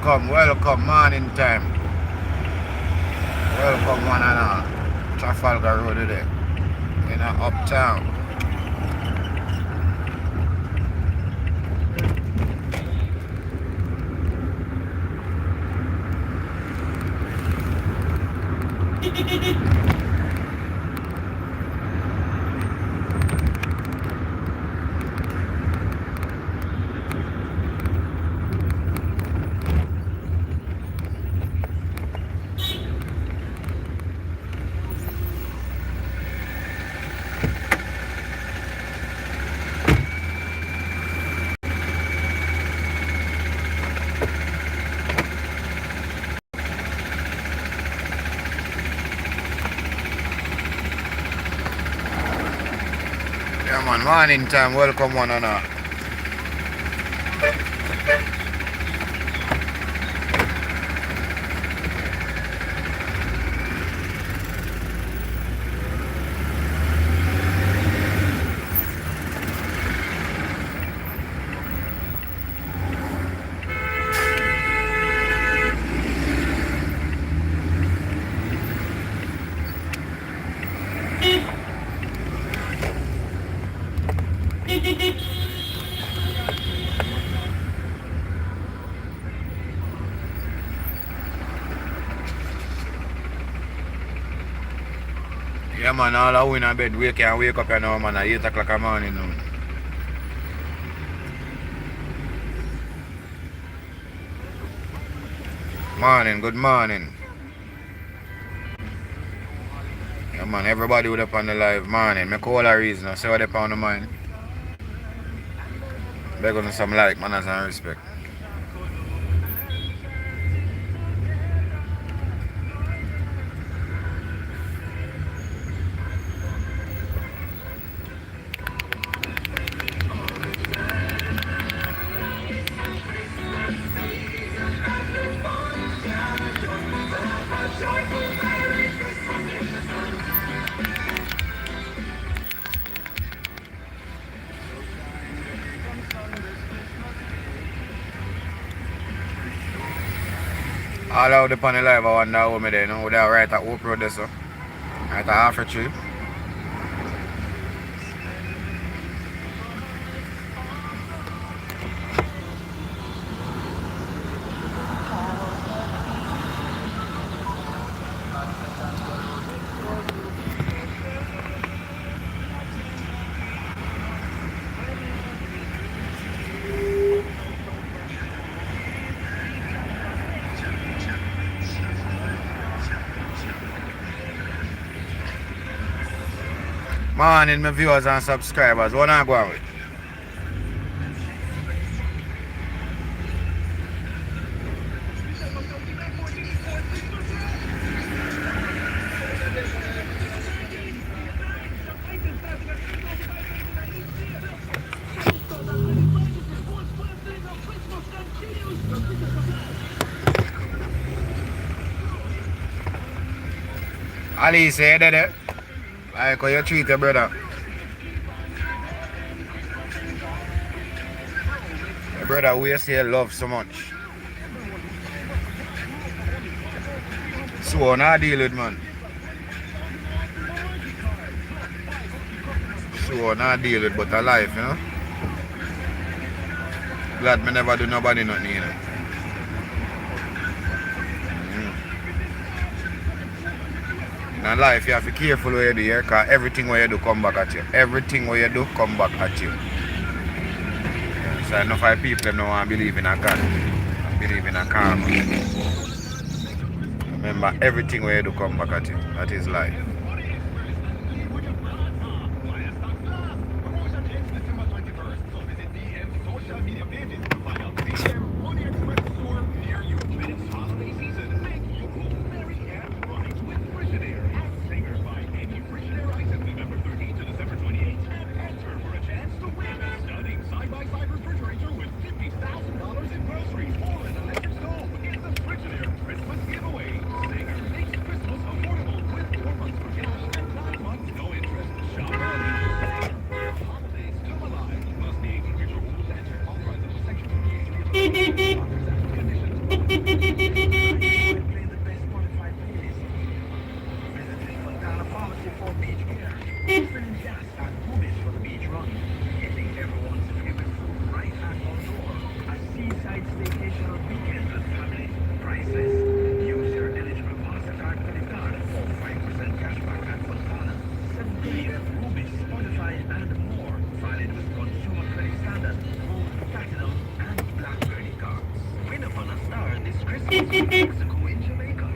welcome, morning time. Welcome one and all. Trafalgar Road today. In a uptown. Yeah man, morning time, welcome one and all. Yeah man, all I win a bed, we can wake up now man at 8 o'clock in the morning now. Morning, good morning. Yeah man, everybody would up on the live morning. Make all the reason, say what they on the mind. Beg on some like, manners and respect. All out upon the live, I wonder how me there, you know, they are right at Oak Road there, so. Right at half a tree. Morning, my viewers and subscribers. What am I going with? Ali say that, like how you treat your brother. Your brother who you say you love so much. So now deal with man. So now deal with but a life, you know. Glad me never do nobody nothing, you know. In life you have to be careful what you do here, because everything what you do come back at you. Everything what you do come back at you. So enough of people don't want to believe in a God. Believe in a karma. Remember, everything what you do come back at you. That is life. Mexico in Jamaica.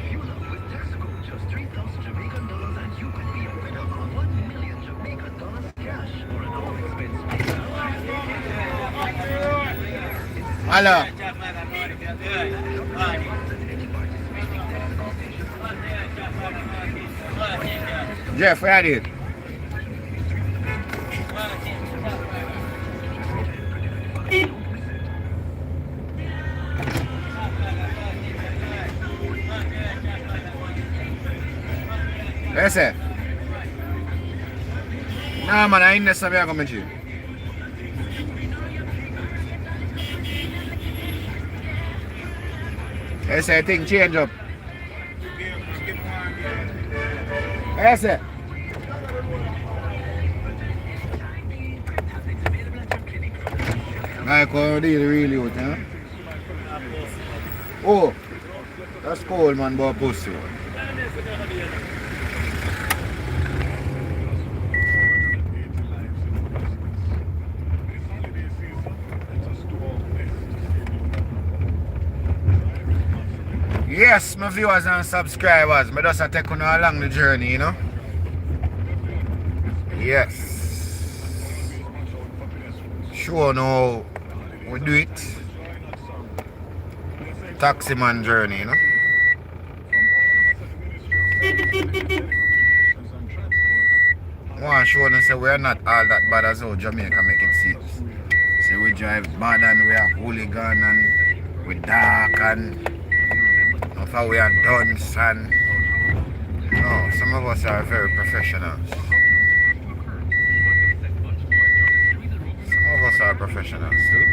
Fuel up with Texaco, just 3,000 Jamaican dollars and you could be a winner of 1 million Jamaican dollars cash or an all-expense visa. Hello. Jeff, where are you? Ese. Nah, man, I ain't sabía comer chido. Ese thing change up. Ese. Like how they really out, huh? Oh, that's cold, man, but pussy. Yes, my viewers and subscribers, I just take you along the journey, you know. Yes. Sure now we do it. Taxi man journey, you know. I want to show them say we're not all that bad as how Jamaica make it seem. Say we drive bad and we are hooligan and we dark and how we are dunce and no, some of us are very professionals. Some of us are professionals too.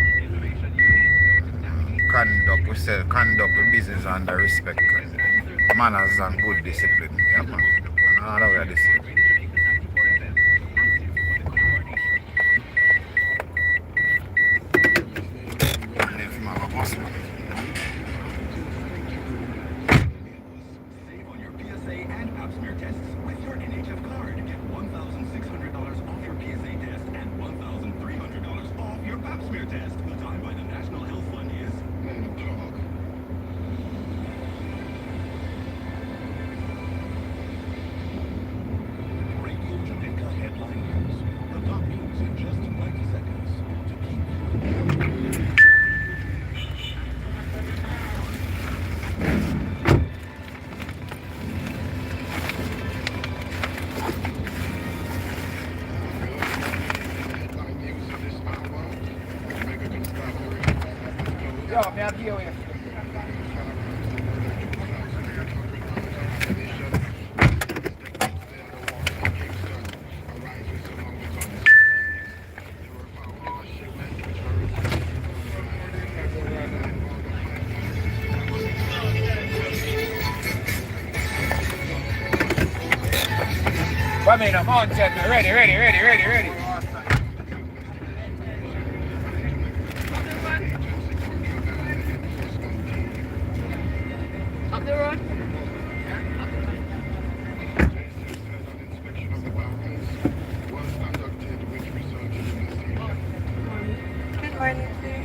We say conduct the business under respect and manners and good discipline. Yeah, man. And all that we are the same. Come in, I'm on set. Ready. Up the road? Good morning, sir.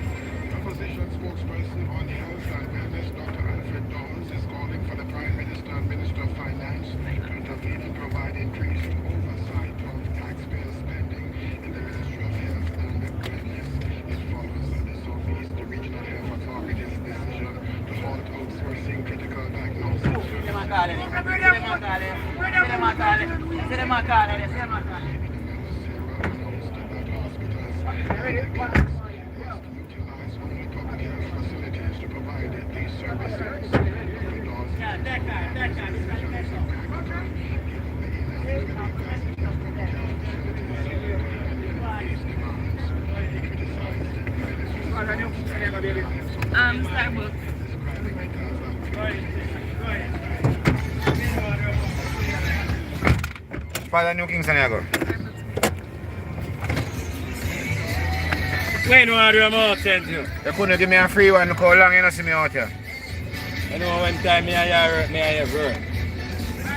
Opposition spokesperson on health and wellness, Dr. Alfred Dawes, is calling for the Prime Minister and Minister of Finance to intervene and provide increased oversight of taxpayer spending in the Ministry of Health and Wellness. It follows the Southeast Regional Health Authority's decision to halt outsourcing critical diagnosis. Utilize only public health facilities to provide these services. Starbucks. part of New Kingston you go? When you want to do a mouth sense, you? You couldn't give me a free one, look how long you not see me out here. I know one time me and you work.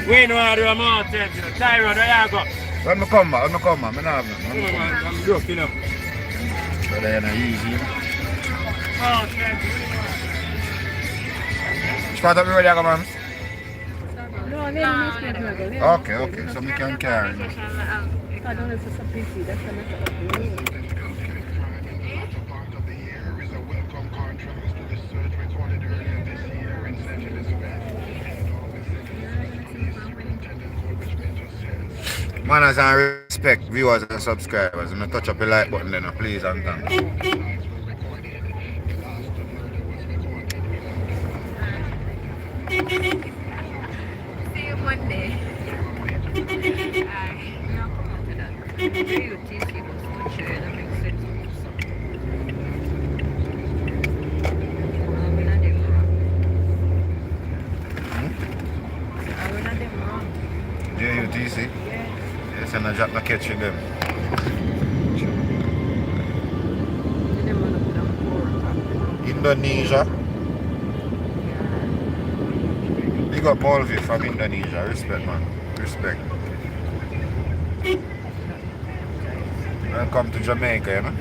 When you want to do a mouth sense, you? Tyrone, where you go? When I come back, I don't have nothing. Come on, man, I'm broke, you know. Brother, you're not easy. Mouth sense, Which part of the road you go, man? No, I didn't. Okay, so we can carry. I don't know if it's a PC. That's the method of the road. Latter part of the year is a welcome contrast to the surge recorded earlier this year in St. Elizabeth. It always centers on police superintendent Coleridge Major says. Manners and respect viewers and subscribers. And touch up the like button then, please and thanks. Lives were recorded. The last murder was recorded without See you Monday. Aye. No, come on to that. You TC was to share that makes sense. I'm not them wrong. I'm not them wrong. JUTC? Yeah. Yes, and I drop my catching them. Them wanna put on 4 o'clock. Indonesia. Big up all of you from Indonesia. Respect, man. Respect. Welcome to Jamaica, you know?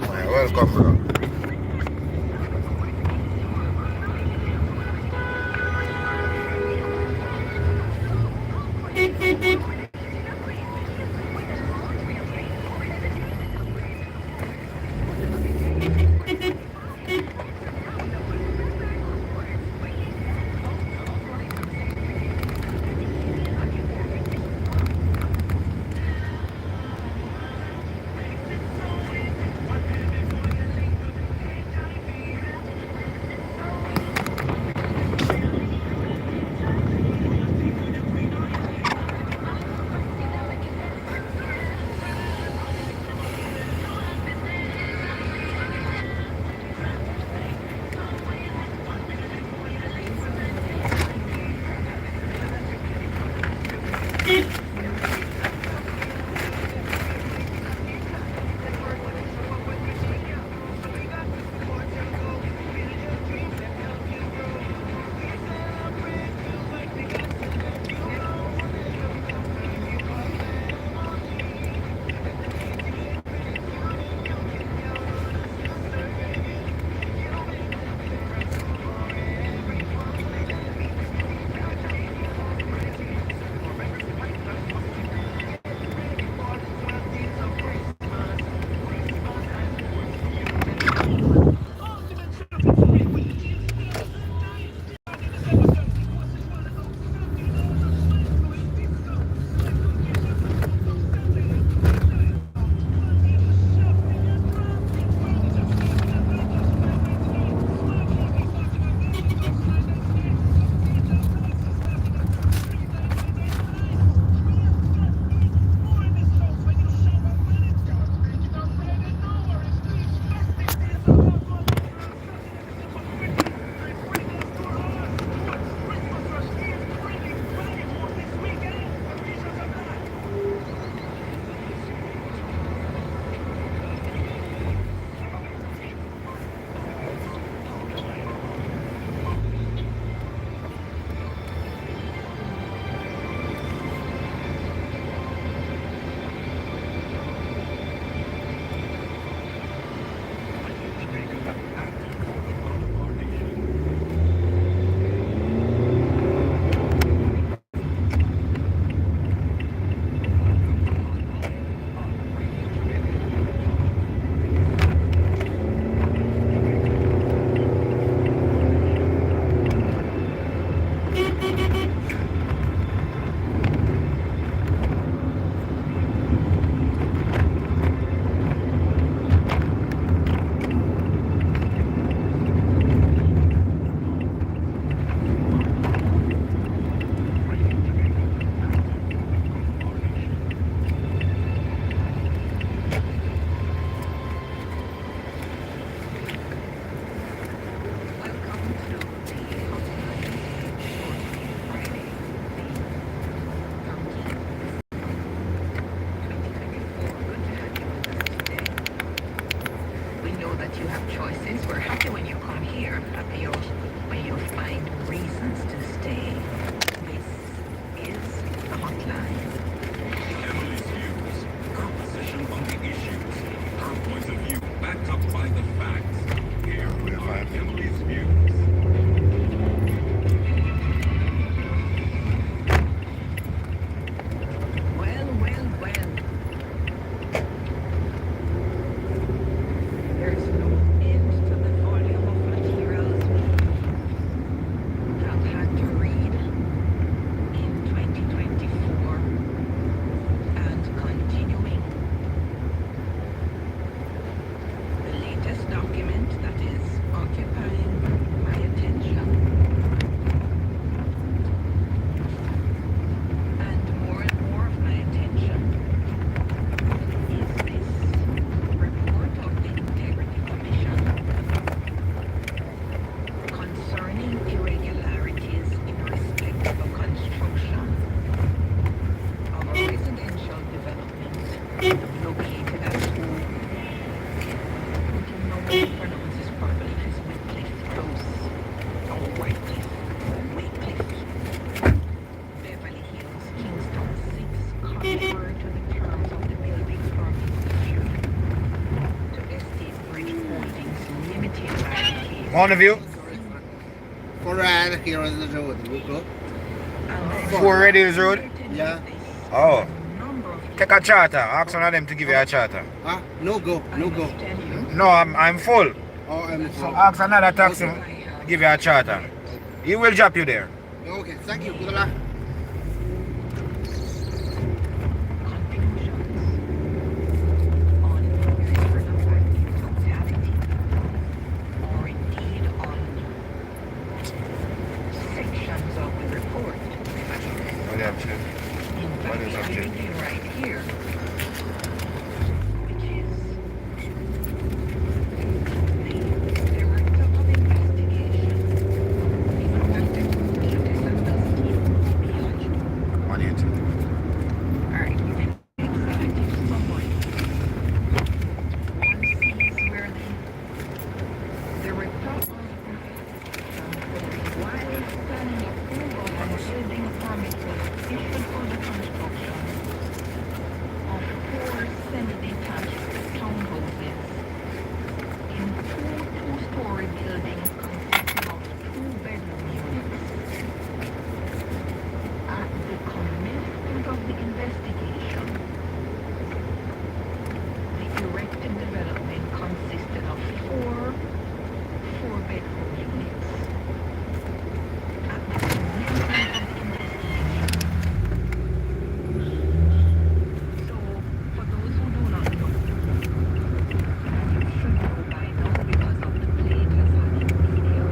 Yeah, welcome, bro. On the view? For here on the road. We go. Four Reddies Road? Yeah. Oh. Take a charter. Ask one of them to give you a charter. Ah, no go. No go. No, I'm full. Oh, I'm So ask another taxi to give you a charter. He will drop you there. Okay, thank you. Good luck. What is object? What is object? Right here. Which is the Director of Investigation. What is it? Alright, executive summary. One sees where the Director of while planning approval and building permit was issued for the construction of 4 semi-detached townhouses in 2 two-story buildings consisting of 2-bedroom units. At the commencement of the investigation, the erected development consisted of 4 4-bedroom units. At the commencement of the investigation. So, for those who do not know, and you should know by now because of the play it has had in media,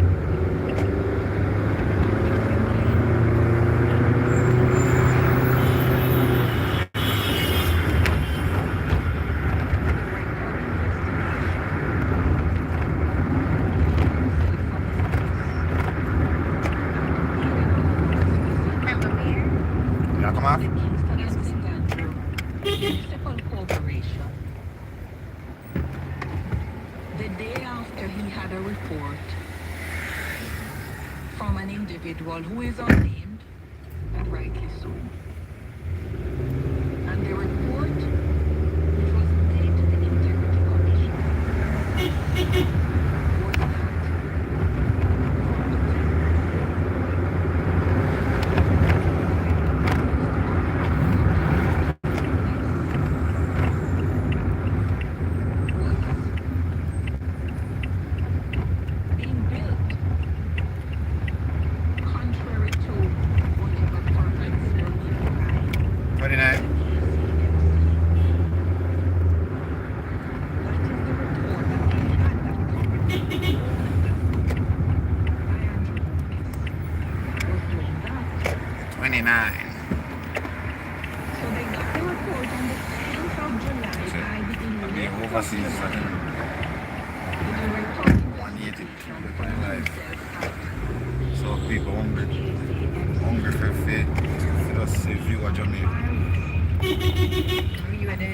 You come off? Municipal Corporation. The day after he had a report from an individual who is unnamed, and rightly so. And the report, which was made to the Integrity Commission, was that being built contrary to whatever permits were given by 29. that is the report that they had that company was doing that. 29. So they got the report on the 10th of July by the The Illinois overseas Company. one. The Director of 180 Investigation for life. himself So people hungry for faith. Just see view of Jamaica.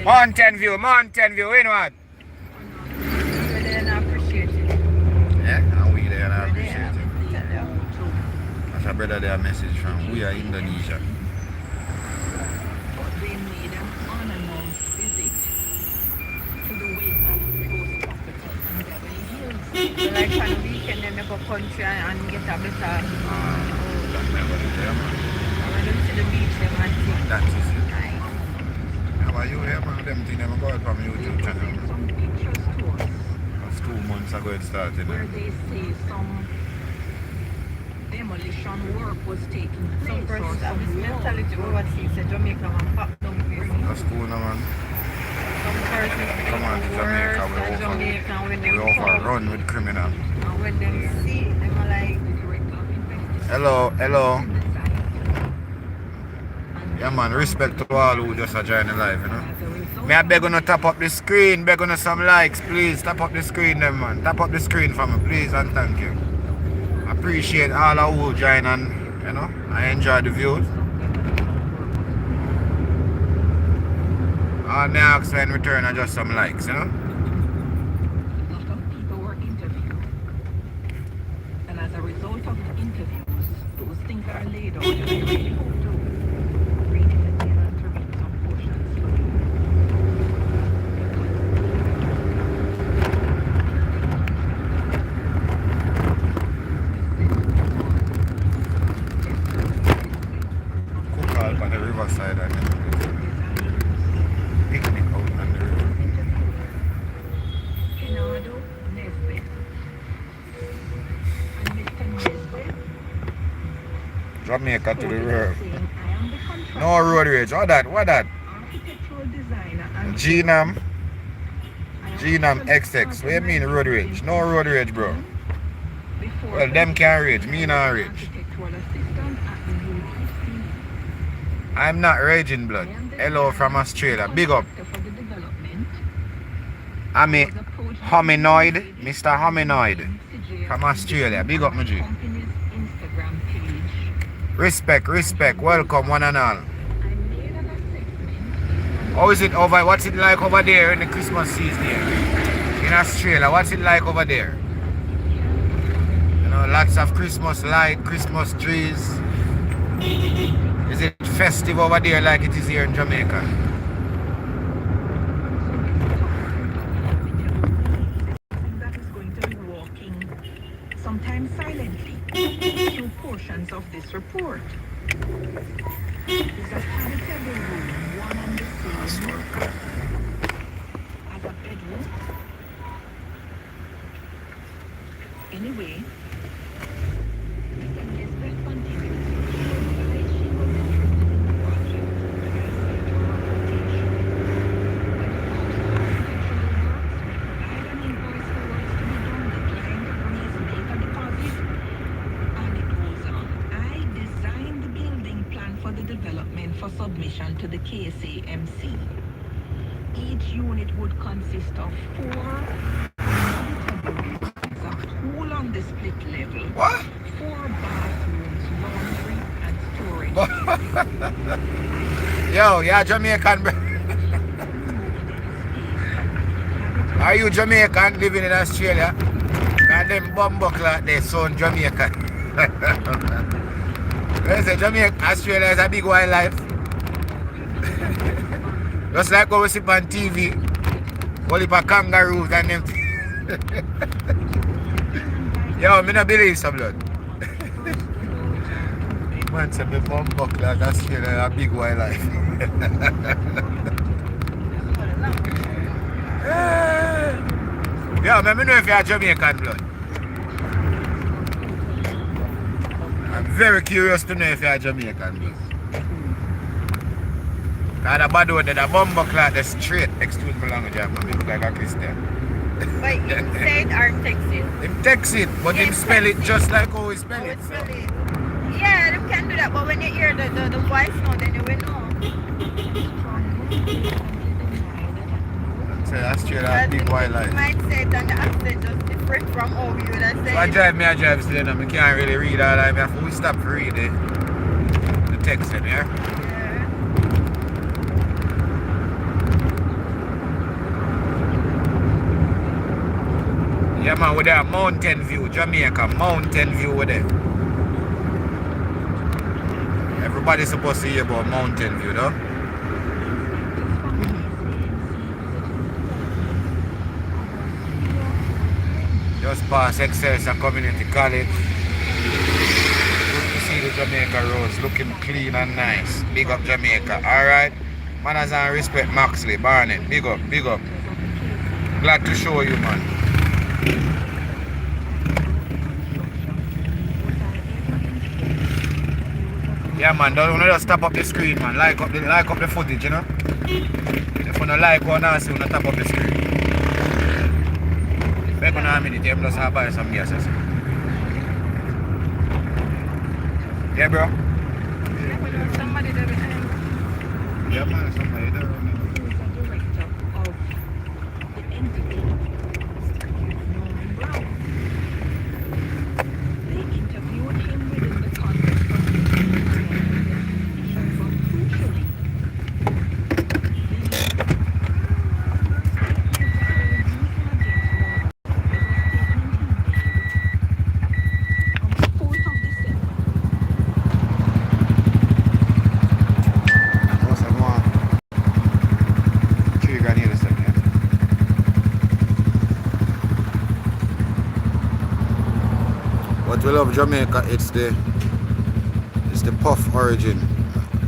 Mountain view, you know what? Yeah, and we there and I appreciate it. That's a brother there message from we are Indonesia. But they made an unannounced visit to the Wakeman Close property in Beverly Hills. Like on the weekend, then I go country and get a better. That never is there, man. When them see the beach, them and things. That is it. Nice. How about you here, man? Them things never go out from YouTube channel. Some pictures to us That's 2 months ago it started. where Man. they say some demolition work was taking Some place or person have this some mentality wall. overseas, say Jamaica man pop down here. That's cool, no, man. Some persons think Come on to worse Jamaica, than Jamaica when we them come. overrun with criminal. And when them see, them are like, Hello. Yeah, man, respect to all who just are joining live, you know. May I beg you to tap up the screen, beg you some likes, please. Tap up the screen, them, man. Tap up the screen for me, please, and thank you. Appreciate all who join and, you know, I enjoy the views. All me ask in return are just some likes, you know. A lot of people were interviewed. And as a result of the interviews, those things are laid out. And I really hope to read it again and to read some portions for you. the riverside and picnic out on the river. Kenardo Nesbitt. And Mr. Nesbitt Jamaica to the quoted river. as saying, I am the contractor, No road rage. What that? architectural designer, and Genam. I am Genam actually XX. What do you started mean my road degree rage? in No road rage, bro. before Well, them can rage. Me not rage. architectural assistant at the UGC. I'm not raging blood. I am the Hello from designer Australia. and Big up. contractor for the development. I'm a Was approached by hominoid. lady Mr. Hominoid. CJ From Australia. Big up, on my G. company's Instagram page. Respect. Welcome, one and all. I made an assessment. How is it over? What's it like over there in the Christmas season here? In Australia, what's it like over there? You know, lots of Christmas light, Christmas trees. Is it festive over there like it is here in Jamaica? That is going to be walking, sometimes silently, through portions of this report. Is a habitable room, one and the same as a bedroom. Anyway, Mr. Nesbitt continues. She advised she was interested in the project as a rotation. When it comes to architectural works, we provide an invoice for works to be done. The client agrees, make a deposit, and it goes on. I designed the building plan for the development for submission to the KSAMC. Each unit would consist of 4 habitable rooms, a pool on the split level, What? 4 bathrooms, laundry, and storage. Yo, yeah, Jamaican, bro. Are you Jamaican living in Australia? And them bumbuckler, they sound Jamaican. They say Jamaica, Australia is a big wildlife. Just like how we see on TV, all heap of kangaroos and them. Yo, me not believe some blood. Man said me bumbuckler, Australia is a big wildlife. Yo, me know if you're Jamaican blood. I'm very curious to know if you're Jamaican blood. Cause the bad word, the bumbo clock, the straight, excuse my language, I'm gonna look like a Christian. But you say it or text it. Him text it, but him spell it just like how he spell it. So. Yeah, you can do that, but when you hear the voice now, then you will know. Say Australia But big you wildlife. might say it and the accent just different from how you would have So said I it. drive still, and I can't really read all that. I have to stop to read the text in here. Yeah. Yeah man, with that mountain view, Jamaica, mountain view with it. Everybody's supposed to hear about mountain view, though. Just past Excelsior Community College. Good to see the Jamaica roads looking clean and nice. Big up Jamaica, alright? Manners and respect Maxley, Barnett, big up, big up. Glad to show you, man. Yeah man, don't just tap up the screen, man. Like up the footage, you know. If you don't like one and see, you tap up the screen. Back on a minute, you must have buy some gas. Yeah, bro. Somebody that will Yeah, man, somebody there. Who is the director of the entity, Norman Brown. They interviewed him within the context of the investigation, but crucially, What's that one? Trigger near the second. What we love Jamaica, it's the puff origin.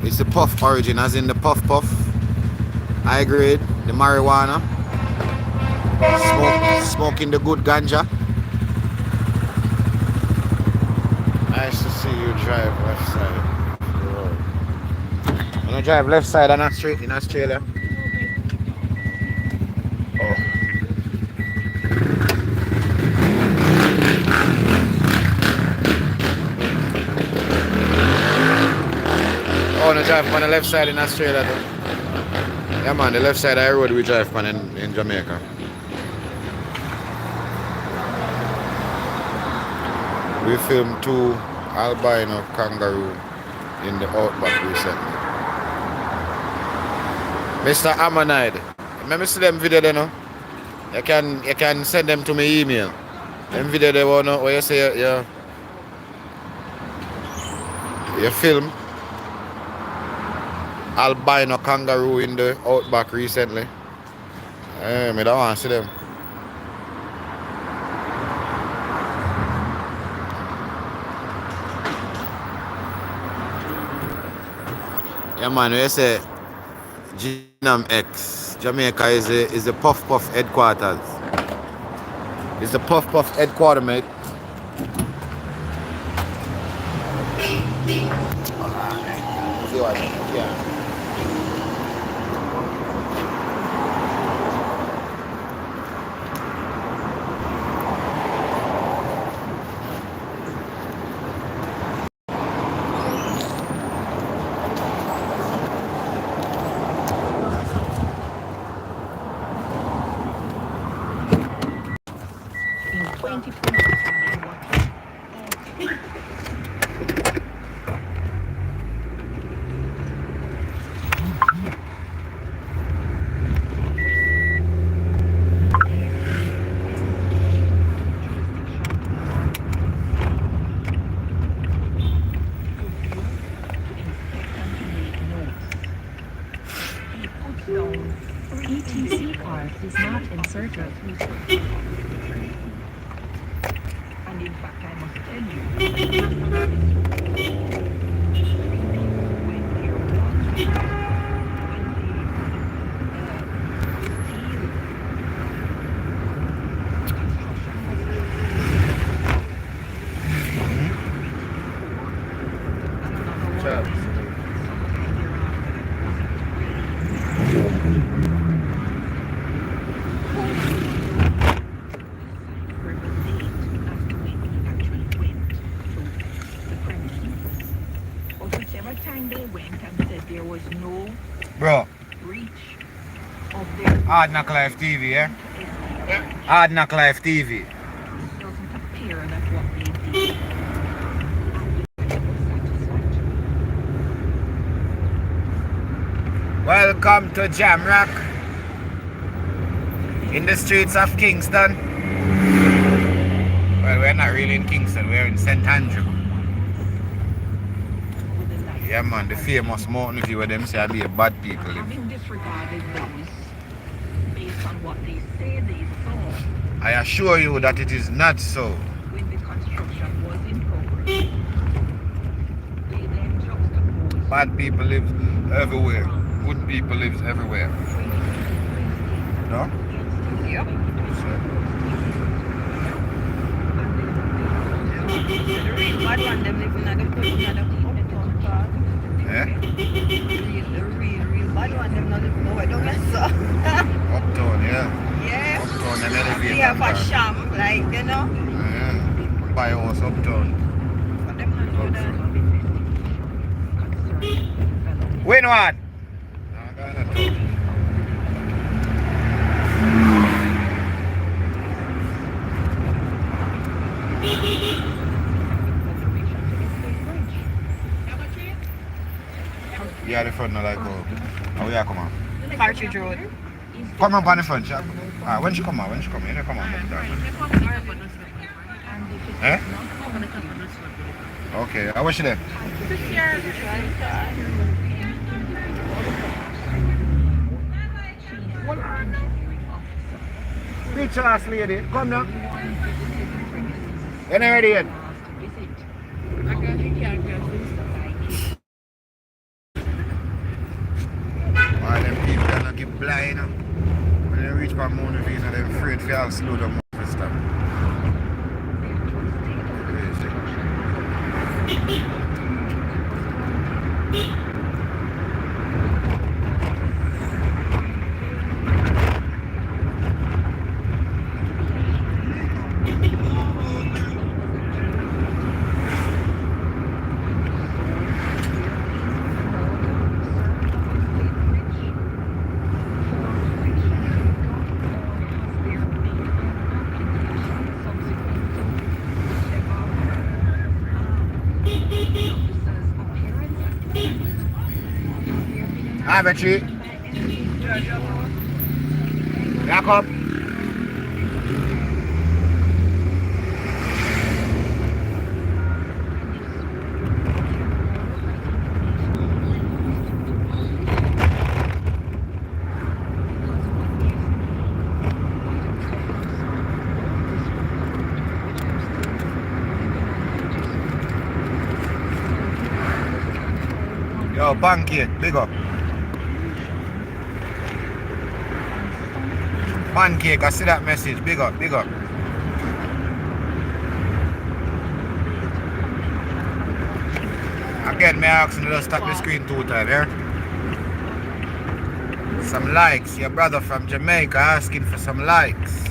It's the puff origin, as in the puff puff. High grade, the marijuana. Smoking the good ganja. Nice to see you drive left side of the road. When I drive left side and not straight in Australia. Oh. Oh, when I drive on the left side in Australia though. Yeah man, the left side of the road we drive on in Jamaica. We filmed 2 albino kangaroo in the outback recently. Mr. Ammonide, remember see them video there no? You can send them to my email. Them video they want where you say you film albino kangaroo in the outback recently. I don't want to see them. Yeah man, we say Genome X. Jamaica is the Puff Puff headquarters. It's the Puff Puff headquarters, mate. See what? Yeah. In 2020, ETC card is not inserted. and in fact, I must tell you, Bro, reach of their haadknock Life TV, yeah? haadknock Life TV. doesn't appear that what they did Welcome to Jamrock in the streets of Kingston. Well, we're not really in Kingston, we're in St. Andrew. Yeah man, the famous mountain view where them say I be a bad people live. having disregarded those based on what they say they saw I assure you that it is not so. when the construction was in progress. They then juxtaposed Bad people live everywhere. Good people live everywhere. No? Yep. The real bad one, them living at the uptown part. Eh? The real bad one, them not living nowhere down there, so. Uptown, yeah. Yeah. Uptown and elevator. Yeah, for sham, like, you know. Yeah. Buy a house uptown. But them not do that. Win what? Yeah, the front not like go. Oh yeah, come on. Partridge Road. Come on the front, shop. Ah, when she come on, you know come on. Eh? Okay, I wish you there. Picture last lady, come now. You're not ready yet. blind, you know. When they reach by Mount Vina, they're afraid to all slow down for stop. Have a treat. Jacob. Yo, pancake, big up. Pancake, I see that message. Big up, big up. Again, may I ask you to just tap the screen 2 times, yeah? Some likes. Your brother from Jamaica asking for some likes.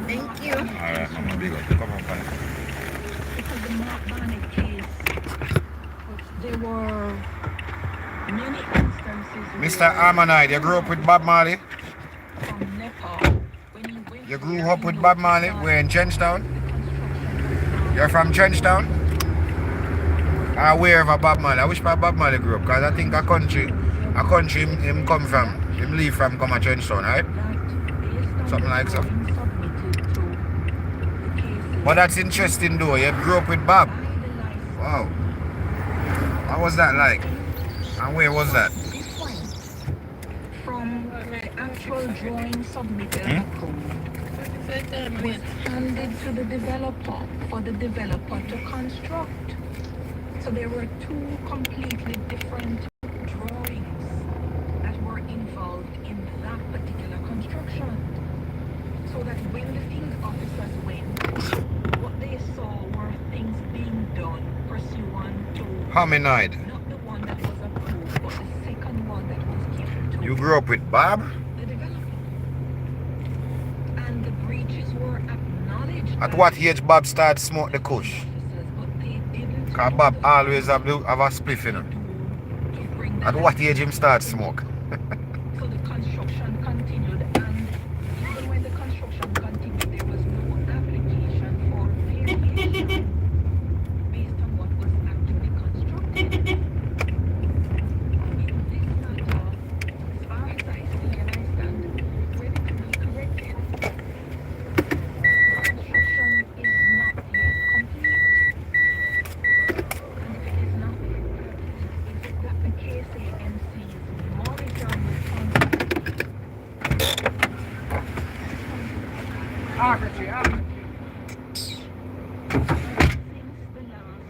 Thank you. Alright, mama, big up. Come on, fine. Because the Mark Barnett case, there were many instances Mr. Armonide, you grew up with Bob Marley? from Nepal. When he went You grew up with Bob Marley? We're in Trenchtown? You're from Trenchtown? Where of Bob Marley? I wish my Bob Marley grew up, because I think a country him come from, him leave from come to Trenchtown, right? Something like so. But that's interesting though, you grew up with Bob. Wow. What was that like? And where was that? From the actual drawing submitted was handed to the developer for the developer to construct. So there were 2 completely different drawings that were involved in that particular construction. So that when the field officers went, what they saw were things being done pursuant to Hominoid. not the one that was approved, but the second one that was given to You grew up with Bob? the developer. And the breaches were acknowledged. At what age Bob started smoke the kush? But they didn't. Because Bob always have a spliff, you know. To bring At what age him start smoke? So the construction continued, and even when the construction continued, there was no application for variation based on what was actually constructed. In this matter, as far as I see and I stand ready to be corrected, the construction is not yet complete. And if it is not, is it that the KCMC's monitoring responsibility? Since the last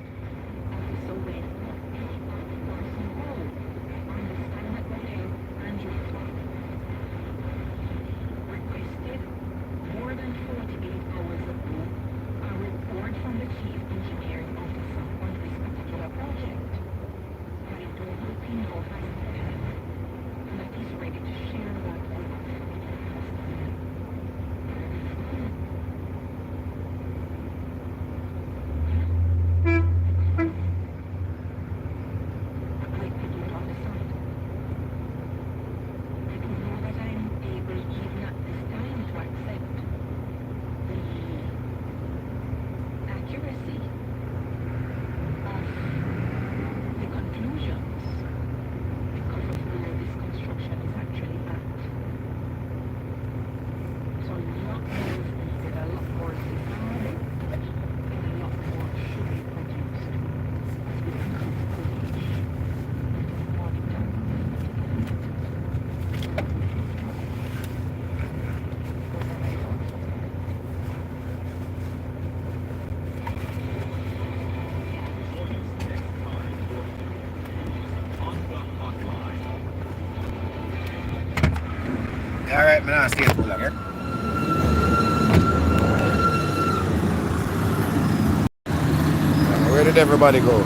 officer went, person home, understand that the head Andrew requested more than 48 hours ago a report from the chief engineering officer on this particular project. I do hope he now has the pen and that he's ready to share that with us. alright, I'm not staying too long, yeah? Where did everybody go?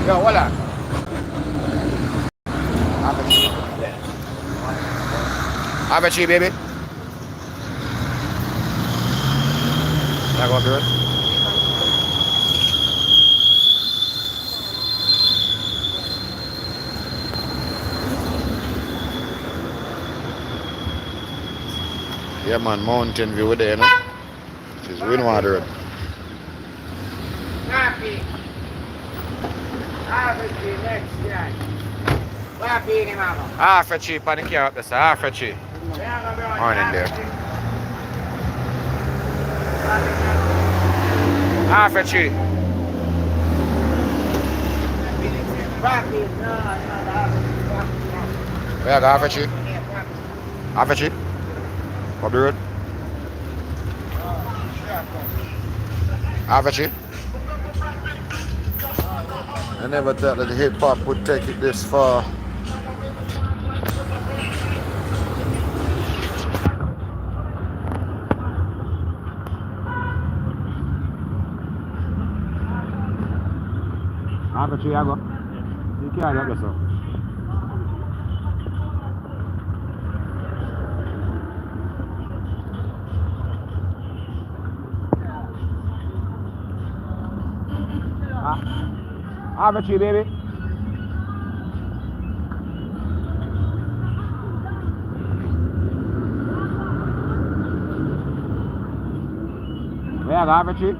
Yo, hold on. Have a cheese, baby. That go good. Yeah, man, Mountain View there, you know? This is Windwater Road. Happy. Happy next year. Happy in mama. Half a cheap on the car up there, sir. Half a cheap. Morning there. Half a cheap. Yeah, half a cheap. Half a cheap. Up the road. Half a cheap. I never thought that the hip hop would take it this far. Half a cheap, I go. You can't help yourself. Have a cheese, baby. Yeah, have a cheese.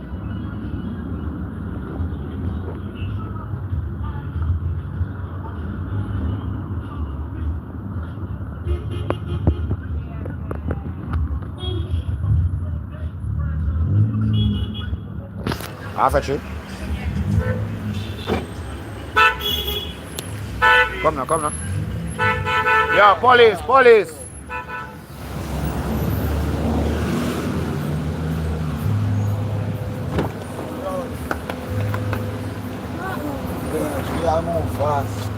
Have a cheese. Come now, come now. Yeah, police, police. We are move fast.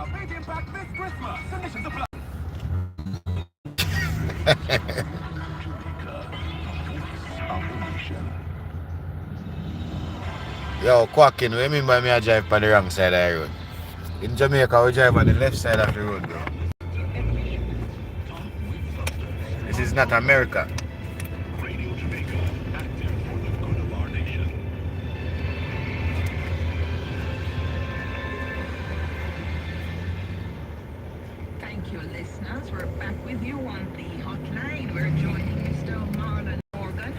Jamaica. Big impact this Christmas. Conditions apply. Yo, quacking, what do you mean by me I drive on the wrong side of the road? In Jamaica, we drive on the left side of the road, bro. This is not America. Radio Jamaica, active for the good of our nation. Thank you, listeners. We're back with you on the hotline. We're joining Mr. Marlon Morgan.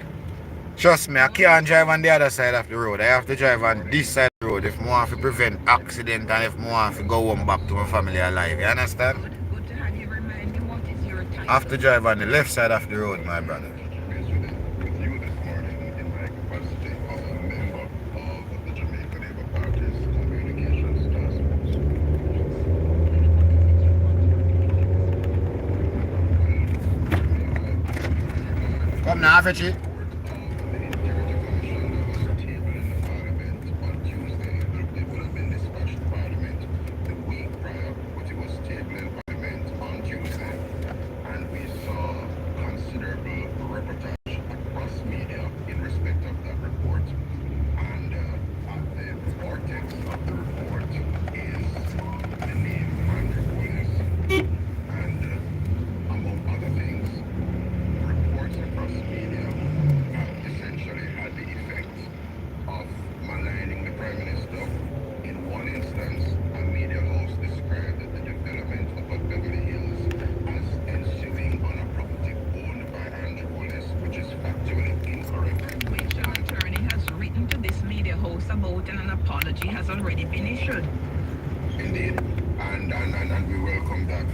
Trust me, I can't drive on the other side of the road. I have to drive on this side of the road if I want to prevent accident and if I want to go home back to my family alive. You understand? Good to have you. Remind me, what is your time? I have to drive on the left side of the road, my brother. With you this morning in my capacity as a member of the Jamaica Labour Party's Communications Task Force. Come now, Fetchy. About and an apology has already been issued. Indeed, and we welcome that.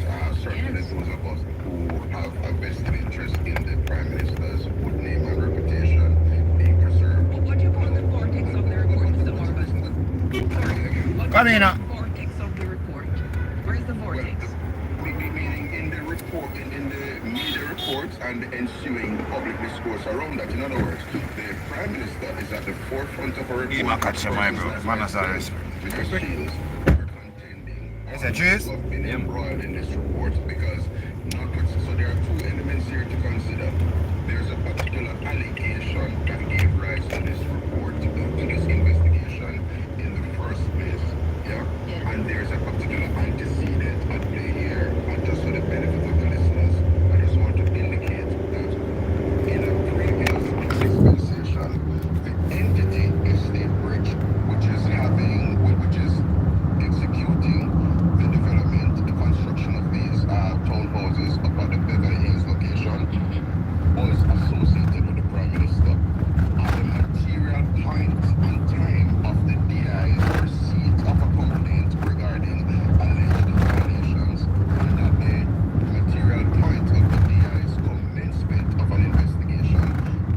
Certainly Yes. those of us who have a vested interest in the Prime Minister's good name and reputation being preserved. What do you call the vortex of the report, Mr. Morgan? What Come in now. the vortex of the report? Where's the vortex? Meaning in the report, in the media reports and the ensuing public discourse around that. In other words, the Prime Minister is at the forefront of a report. You might catch your mind, bro. Man, that's all respect. Because she is contending Is it cheese? of being embroiled in this report because so there are two elements here to consider. There's a particular allegation that gave rise to this report, to this investigation in the first place. Yeah? And there's a particular antecedent at play here. And just for the benefit of the listeners, I just want to indicate that in a previous dispensation, the entity Estate Bridge, which is executing the development, the construction of these townhouses up at the Beverly Hills location, was associated with the Prime Minister. At the material point and time of the DI's receipt of a complaint regarding alleged violations, and at the material point of the DI's commencement of an investigation,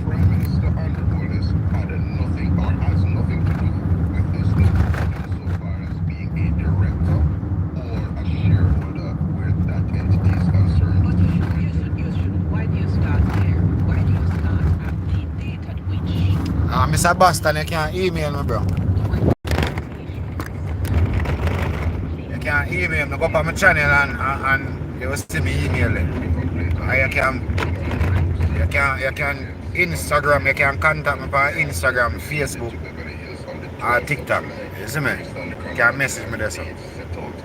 Prime Minister Andrew Wallace had nothing or has nothing to do with this insofar as being a director or a shareholder where that entity is concerned. But you should. Why do you start there? Why do you start at the date at which Mr. Boston, you can't email me, bro. You can't email me. Go up on my channel and you will see me emailing. You can Instagram, you can contact me by Instagram, Facebook, or TikTok. You see me? You can message me there, so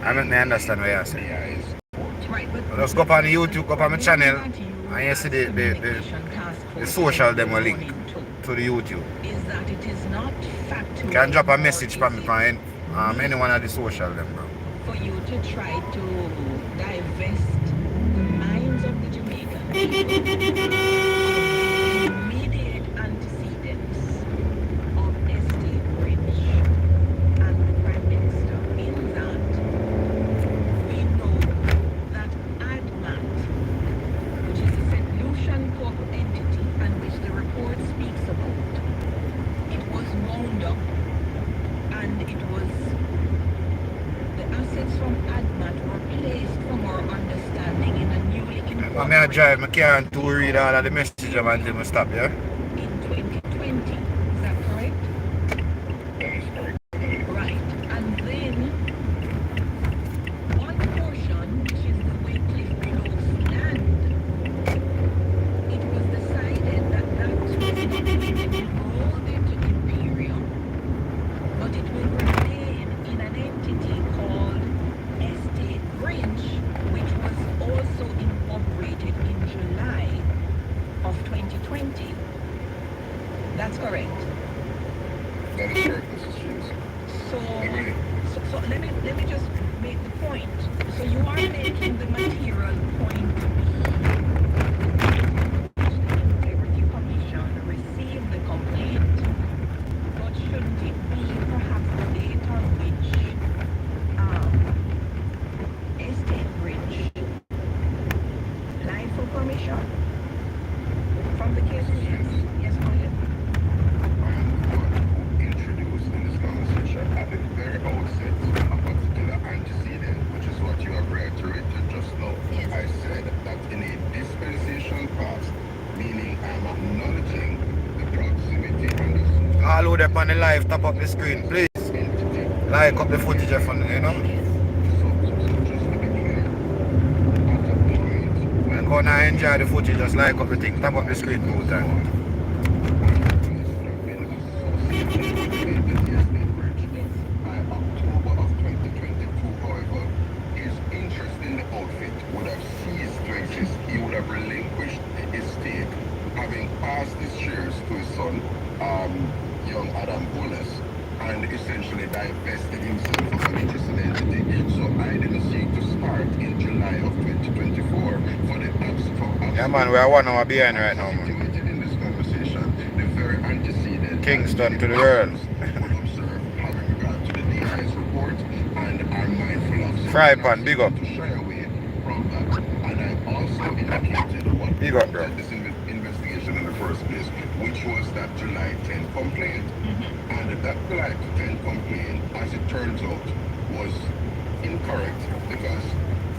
I make me understand what you're saying. right, but Just go up on YouTube, go up on my channel, and you see the social them will link to the YouTube. is that it is not factual. You can drop a message from me from any one of the social them, bro. For you to try to divest the minds of the Jamaicans immediate antecedents of Estate Bridge and the Prime Minister in that we know that ADMAT, which is a St. Lucian corporate entity and which the report speaks about, it was wound up and it was the assets from ADMAT were placed from our understanding in a newly When I drive my car and to read all of the messages until I stop, yeah? in 2020. Is that correct? Right. And then So let me just make the point. So you are making the material point to be the Integrity Commission received the complaint, but shouldn't it be perhaps the date on which estate bridge life for permission from the case? Yes, go ahead. I am the one who introduced in this conversation at the very outset a particular antecedent, which is what you have reiterated just now. Yes. I said that in a dispensation past, meaning I'm acknowledging the proximity and the All who up on the live, tap up the screen, please. entity. Like up the footage of, So just to be clear, at a point when gonna enjoy the footage, just like up the thing, tap up the screen all the time. By October of 2022, however, his interest in the outfit would have ceased to exist. He would have relinquished his stake, having passed his shares to his son, young Adam Bolas, and essentially divested himself of an interest in the entity. So I didn't seek to start in July of 2024 for the Yeah, man, we are 1 hour behind right now, man. situated in this conversation, the very antecedent Kingston to the world. was observed having regard to the DI's report and are mindful of Fry pan, big up. to shy away from that. And I also indicated what Big up, bro. prompted this investigation in the first place, which was that July 10 complaint. And that July 10 complaint, as it turns out, was incorrect because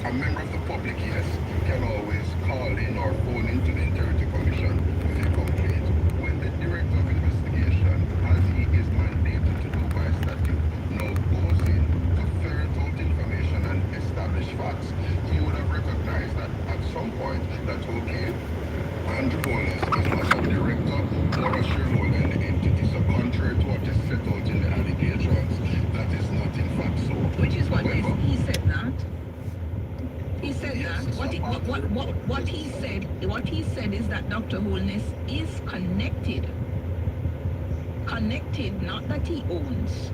a member of the public, yes, can always call in or phone into the Integrity Commission with a complaint. When the Director of Investigation, as he is mandated to do by statute, now goes in to ferret out information and establish facts, he would have recognized that at some point that, okay, Andrew Bolas is not a director or a shareholder in the entity. So contrary to what is set out in the allegations, that is not in fact so. Which is what However, he said that. He said that. What he said is that Dr. Holness is connected. Connected, not that he owns.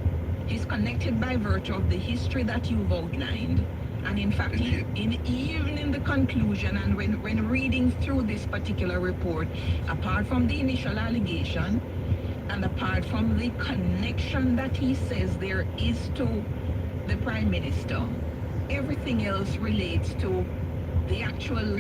He's connected by virtue of the history that you've outlined. And in fact, even in the conclusion and when reading through this particular report, apart from the initial allegation and apart from the connection that he says there is to the Prime Minister, everything else relates to the actual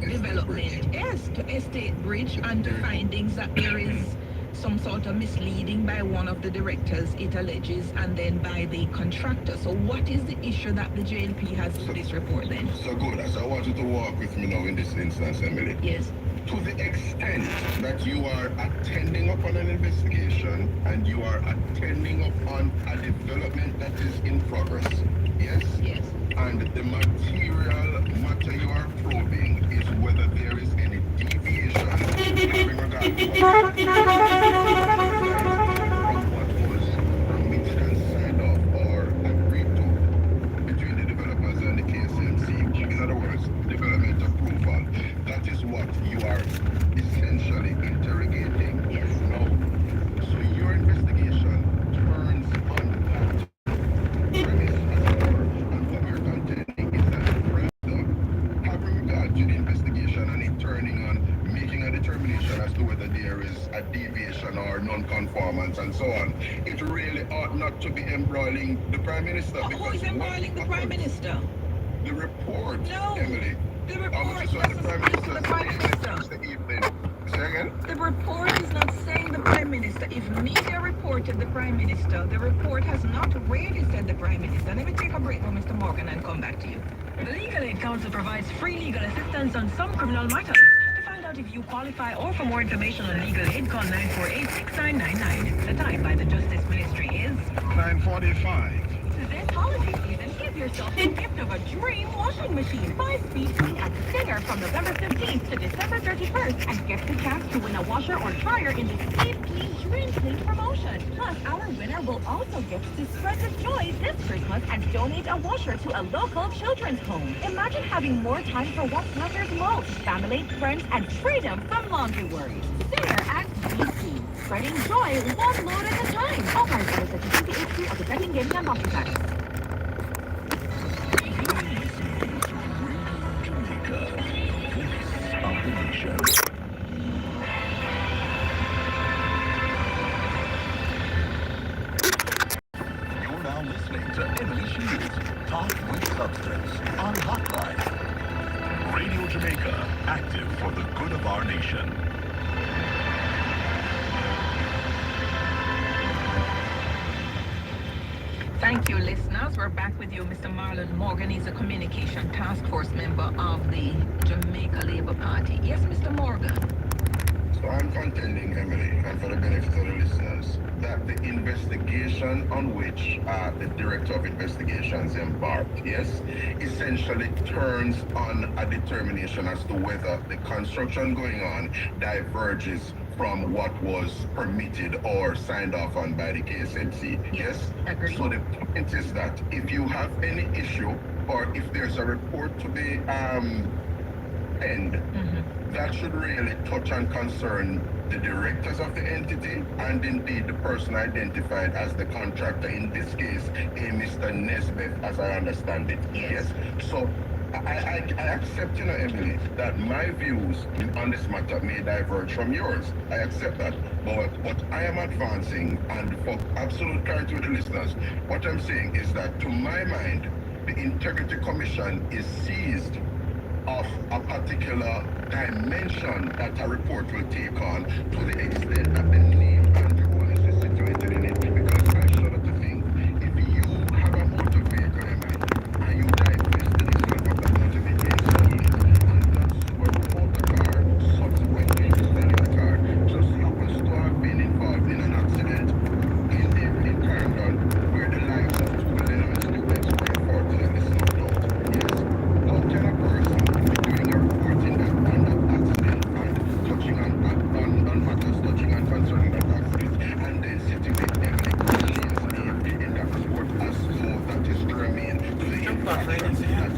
development, yes, to estate bridge and to findings that there is some sort of misleading by one of the directors, it alleges, and then by the contractor. So what is the issue that the JLP has with this report then? so good. So I want you to walk with me now in this instance, Emily. Yes. To the extent that you are attending upon an investigation and you are attending upon a development that is in progress, yes? Yes. And the material matter you are probing is whether there is any deviation having regard to what was permitted and signed off or agreed to between the developers and the KCMC. In other words, development approval. That is what you are essentially interrogating. Yes. Now, so your investigation turns on that premise as it were, and what you're contending is that rather having regard to the investigation and it turning on making a determination as to whether there is a deviation or non-conformance and so on, it really ought not to be embroiling the Prime Minister. Who is embroiling the Prime Minister? The report, No. Emily. The report This was the Prime doesn't speak to Minister the Prime Minister. yesterday evening. Say again? The report is not saying the Prime Minister. If media reported the Prime Minister, the report has not really said the Prime Minister. Let me take a break from Mr. Morgan and come back to you. The Legal Aid Council provides free legal assistance on some criminal matters. To find out if you qualify or for more information on legal aid, call 948-6999. The time by the Justice Ministry is 9:45. this holiday season. Give yourself the gift of a dream washing machine. 5-speed free at Singer from November 15th to December 31st and get the chance to win a washer or dryer in the Save Clean Dream Clean promotion. Plus, our winner will also get to spread the joy this Christmas and donate a washer to a local children's home. Imagine having more time for what matters most: family, friends, and freedom from laundry worries. Singer at DC. spreading joy one load at a time. All cars are set to CPHC of the betting gaming and lottery tax. You're now listening to Emily Shields, Talk with Substance on Hot Life. Radio Jamaica, active for the good of our nation. Thank you, listeners. We're back with you. Mr. Marlon Morgan is a communication task force member of the Jamaica Labour Party. Yes, Mr. Morgan. So I'm contending, Emily, and for the benefit of the listeners, that the investigation on which the Director of Investigations embarked, yes, essentially turns on a determination as to whether the construction going on diverges from what was permitted or signed off on by the KSMC, yes? Agreed. So the point is that if you have any issue or if there's a report to be penned, that should really touch and concern the directors of the entity and indeed the person identified as the contractor, in this case, a Mr. Nesbeth, as I understand it. Yes. So I accept, Emily, that my views on this matter may diverge from yours. I accept that. But what I am advancing, and for absolute clarity with the listeners, what I'm saying is that to my mind, the Integrity Commission is seized of a particular dimension that a report will take on, to the extent that the name Andrew Wallace is situated in it. Because I shudder to think, if you have a motor vehicle, and you divest the issue of the motor vehicle installed, and that Subaru motor car subsequently installing the car just happens to have been involved in an accident in Clarendon, where the lives of 2 Lennon students were unfortunately snuffed out. Yes. How can a person doing a reporting that on that accident and touching on matters touching and concerning that accident, and then sitting with Emily Christian's name in that report as though that is germane to the infraction that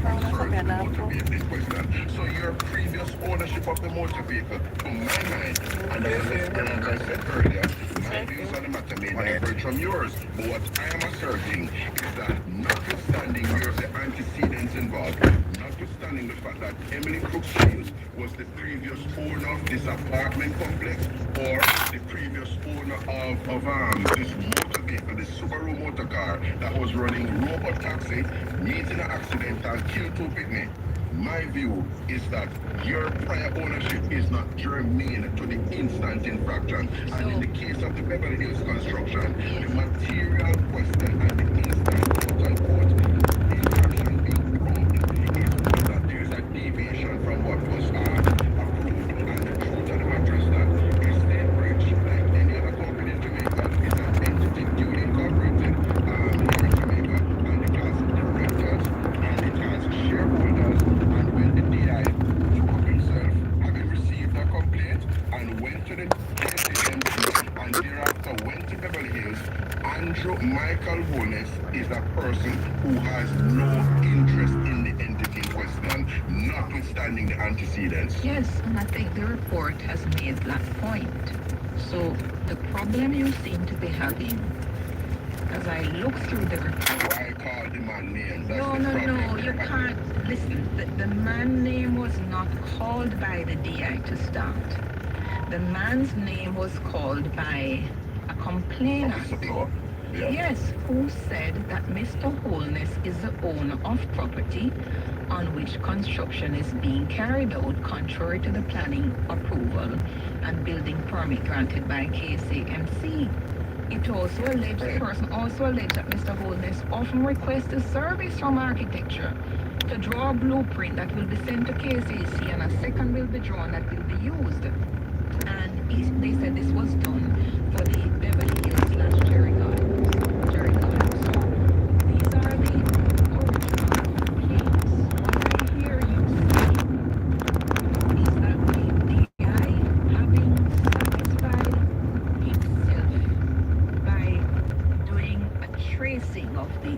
concerns the motor vehicle in question? So your previous ownership of the motor vehicle, to my mind, and as I said earlier, my views on the matter may diverge from yours, but what I am asserting is that notwithstanding the antecedents involved, notwithstanding the fact that Emily Crooks Shields was the previous owner of this apartment complex, or the previous owner of this motor vehicle, this Subaru motor car that was running robot taxi, meeting an accident and killed 2 people. My view is that your prior ownership is not germane to the instant infraction. And in the case of the Beverly Hills construction, the material question and the instant quote-unquote infraction being proved is one that there's a deviation from what was approved. And the truth of the matter is that Estate Bridge, like any other company in Jamaica, is an entity duly incorporated here in Jamaica, and it has directors and it has shareholders. And when the DI took up himself, having received a complaint, and went to the KCMC, and thereafter went to Beverly Hills, Andrew Michael Holness is a person who has no interest in the entity in question, notwithstanding the antecedents. Yes, and I think the report has made that point. So the problem you seem to be having, as I look through the report... Why call the man name? That's No, you can't. Listen, the man name was not called by the DI to start. The man's name was called by a complainant. Yeah. Yes, who said that Mr. Holness is the owner of property on which construction is being carried out contrary to the planning approval and building permit granted by KCMC. It also alleged, the person also alleged that Mr. Holness often requested service from architecture to draw a blueprint that will be sent to KCC, and a second will be drawn that will be used. And they said this was done for the Beverly Hills / Cherry Garden. So these are the original complaints. What I hear you say is that the DI, having satisfied himself by doing a tracing of the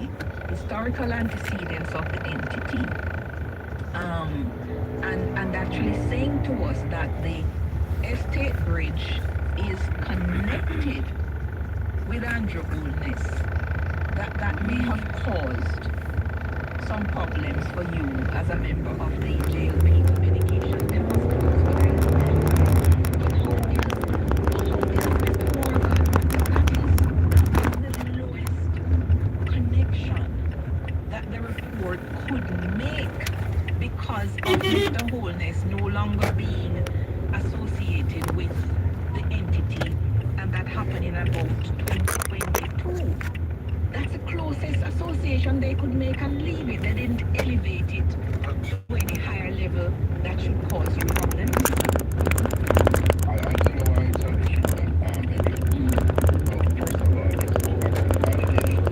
historical antecedents of the entity, and actually saying to us that the Estate Bridge is connected with Andrew Oldness that may have caused some problems for you as a member of the JLP communication task force. But how is Mr. Morgan? That is the lowest connection that the report could make because of Mr. Holness no longer being associated with the entity, and that happened in about 2022. That's the closest association they could make and leave it. They didn't elevate it to any higher level that should cause you problems. I don't know why it's an issue that well, first of all, let's go back to the validations.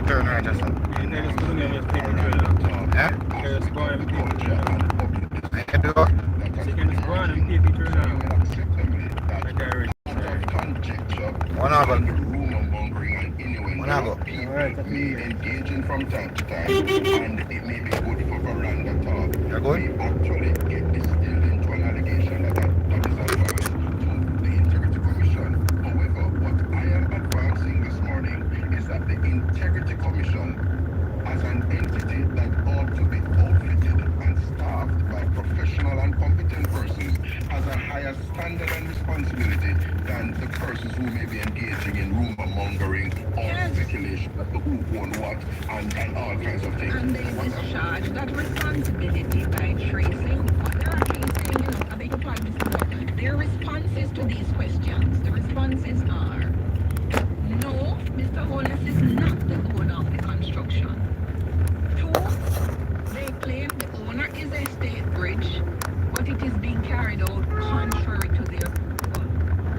Turn right or something. There is two names, people train now. Yeah? There is one and people train now. I can do it. Second is one and people train now. Like I read. One hour. One hour. Alright, may engaging from time to time, and it may be good for veranda talk. You're good? We actually get distilled into an allegation that is advanced to the Integrity Commission. However, what I am advancing this morning is that the Integrity Commission, as an entity that ought to be outfitted and staffed by professional and competent persons, has a higher standard and responsibility than the persons who may be engaging in rumor mongering or speculation as to who won what and all kinds of things. And they discharge that responsibility by tracing what they're actually saying. I beg your pardon, Mr. Moore. Their responses to these questions, the responses are, no, Mr. Holness is not the owner of the construction. 2, they claim the owner is a state bridge, but it is being carried out contrary to their approval.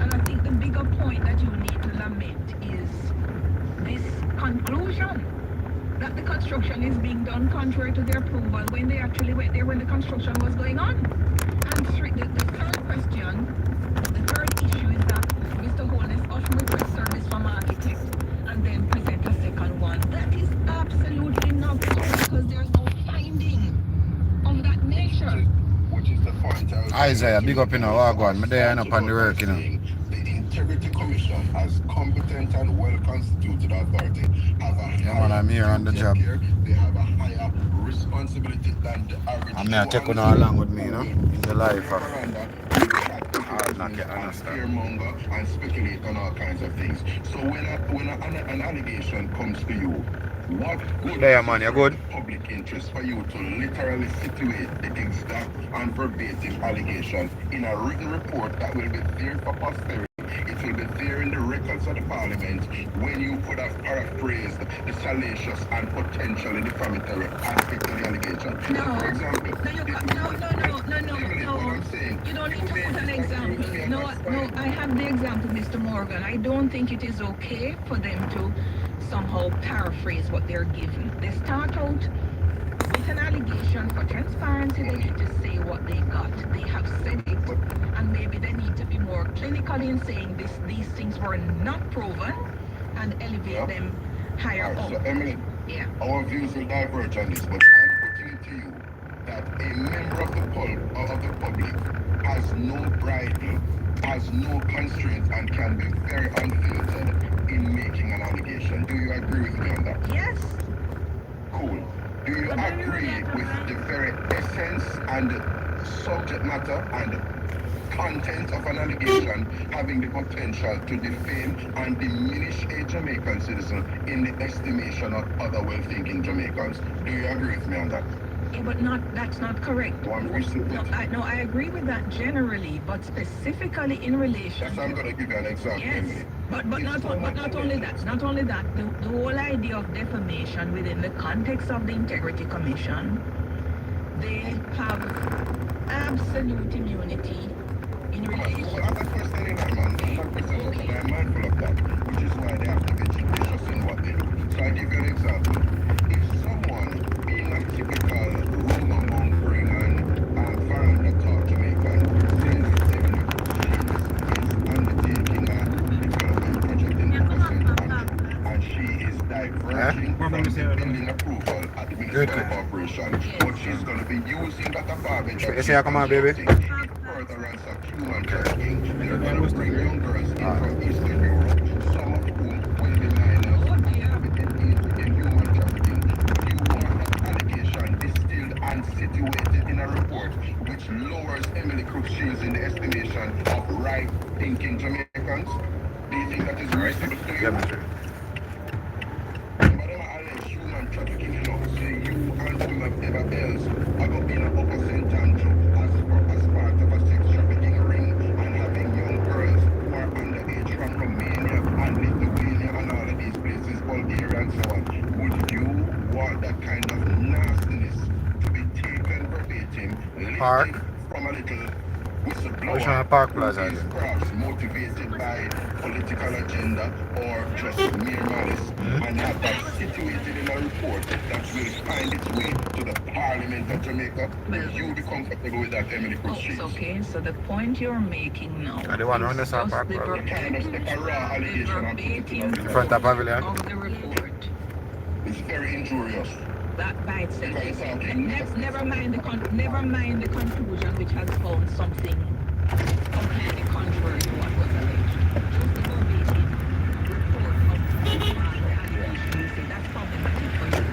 And I think the bigger point that you need to lament is this conclusion that the construction is being done contrary to their approval when they actually went there when the construction was going on. And the third question, the third issue is that Mr. Holness often requests service from architect and then present a second one. That is absolutely not so because there's no finding of that nature. Which is the point I was Isaiah, big up in our wagwan. Me there up on the work, you know. The Integrity Commission, as competent and well-constituted authority, have a Yeah, man, I'm here on the job. They have a higher responsibility than the average. I'm not taking her along with me, you know, in the life of haadknock, you understand? Fearmonger and speculate on all kinds of things. So when an allegation comes to you, what good there, man, you good? Public interest for you to literally situate the exact and verbatim allegation in a written report that will be there for posterity. It will be there in the records of the parliament when you could have paraphrased the salacious and potentially defamatory aspect of the allegation. No. For example, No. What I'm saying, You don't need to put an example. No, I have the example, Mr. Morgan. I don't think it is okay for them to somehow paraphrase what they're given. They start out with an allegation for transparency. They need to say what they got. They have said it, and maybe they need to be more clinical in saying these things were not proven and elevate them higher up. So Emily, Yeah. our views will diverge on this, but I'm putting it to you that a member of the public has no bridle, has no constraint, and can be very unfiltered in making an allegation. Do you agree with me on that? Yes. Cool. Do you agree with the very essence and subject matter and content of an allegation having the potential to defame and diminish a Jamaican citizen in the estimation of other well-thinking Jamaicans? Do you agree with me on that? Yeah, but that's not correct. No, I agree with that generally, but specifically in relation. That's why I'm going to give you an example. Yes, but not only that. Not only that. The whole idea of defamation within the context of the Integrity Commission, they have absolute immunity in relation. Well, I'm not questioning that, man. I'm not questioning that. I'm mindful of that, which is why they have to be judicious in what they do. So I give you an example. If someone being a typical rumor mongering and veranda talk Jamaican sensitive is undertaking a development project in the St. Andrew, and she is diverging from the building approval information, but she's going to be using that garbage. You see how come on, baby? Further ransack human trafficking. They're going to bring young girls in from Eastern Europe, some of whom will be minors, in human trafficking. You want that allegation distilled and situated in a report which lowers Emily Crooks Shields in the estimation of right-thinking Jamaicans? Do you think that is reasonable to you? Yeah, Mr. Madam, allege human trafficking, you know, say you and whomever else are going in a upper St. Andrew as part of a sex trafficking ring and having young girls who are underage from Romania and Lithuania and all of these places, Bulgaria and so on. Would you want that kind of nastiness to be taken verbatim, Park. lifted from a little Which one whistleblower Park who Plaza is is? perhaps motivated by political agenda or just mere malice, and have that situated in a report that will find its way to the Parliament of Jamaica? Will you be comfortable with that, Emily Cruz Shields? Okay, so the point you're making now And the one on the is South just Park the Plaza. You can't just take a raw allegation and put it in a In report. front of Pavilion? of the report. It's very injurious. That by itself. Because it's okay. Never mind the conclusion which has found something completely contrary to what was alleged. Just the verbatim report of the allegation. You say that's problematic for you.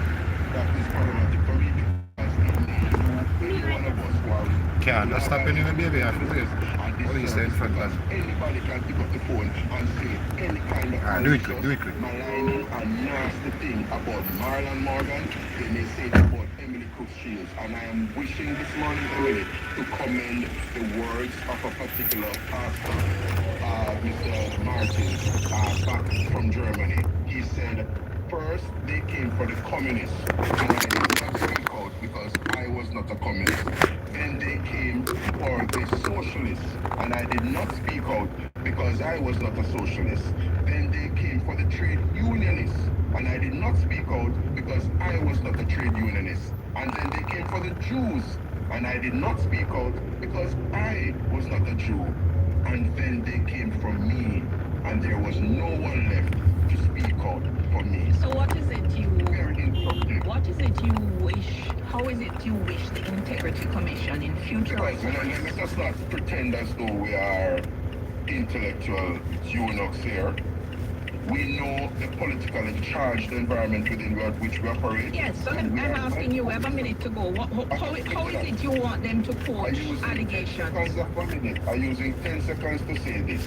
That is problematic for me because it means any one of us who are Can't not stop anyway, baby. I feel it. What do you say in front of that? anybody can pick up the phone and say any kind of Do it quick, do it quick. maligning and nasty thing about Marlon Morgan. They may say it about Emily Crooks Shields, and I am wishing this morning really to commend the words of a particular pastor, Mr. Martin, back from Germany. He said, first they came for the communists, and I did not speak out because I was not a communist. Then they came for the socialists, and I did not speak out because I was not a socialist. Then they came for the trade unionists, and I did not speak out because I was not a trade unionist. And then they came for the Jews, and I did not speak out because I was not a Jew. And then they came for me, and there was no one left to speak out for me. So what is it you Very instructive. what is it you wish how is it you wish the Integrity Commission in future Because reports? let us not pretend as though we are intellectual eunuchs here. We know the politically charged environment within which we operate. Yes, so I'm asking you, we have a minute to go. How is it you want them to quote allegations? I'm using 10 seconds to say this.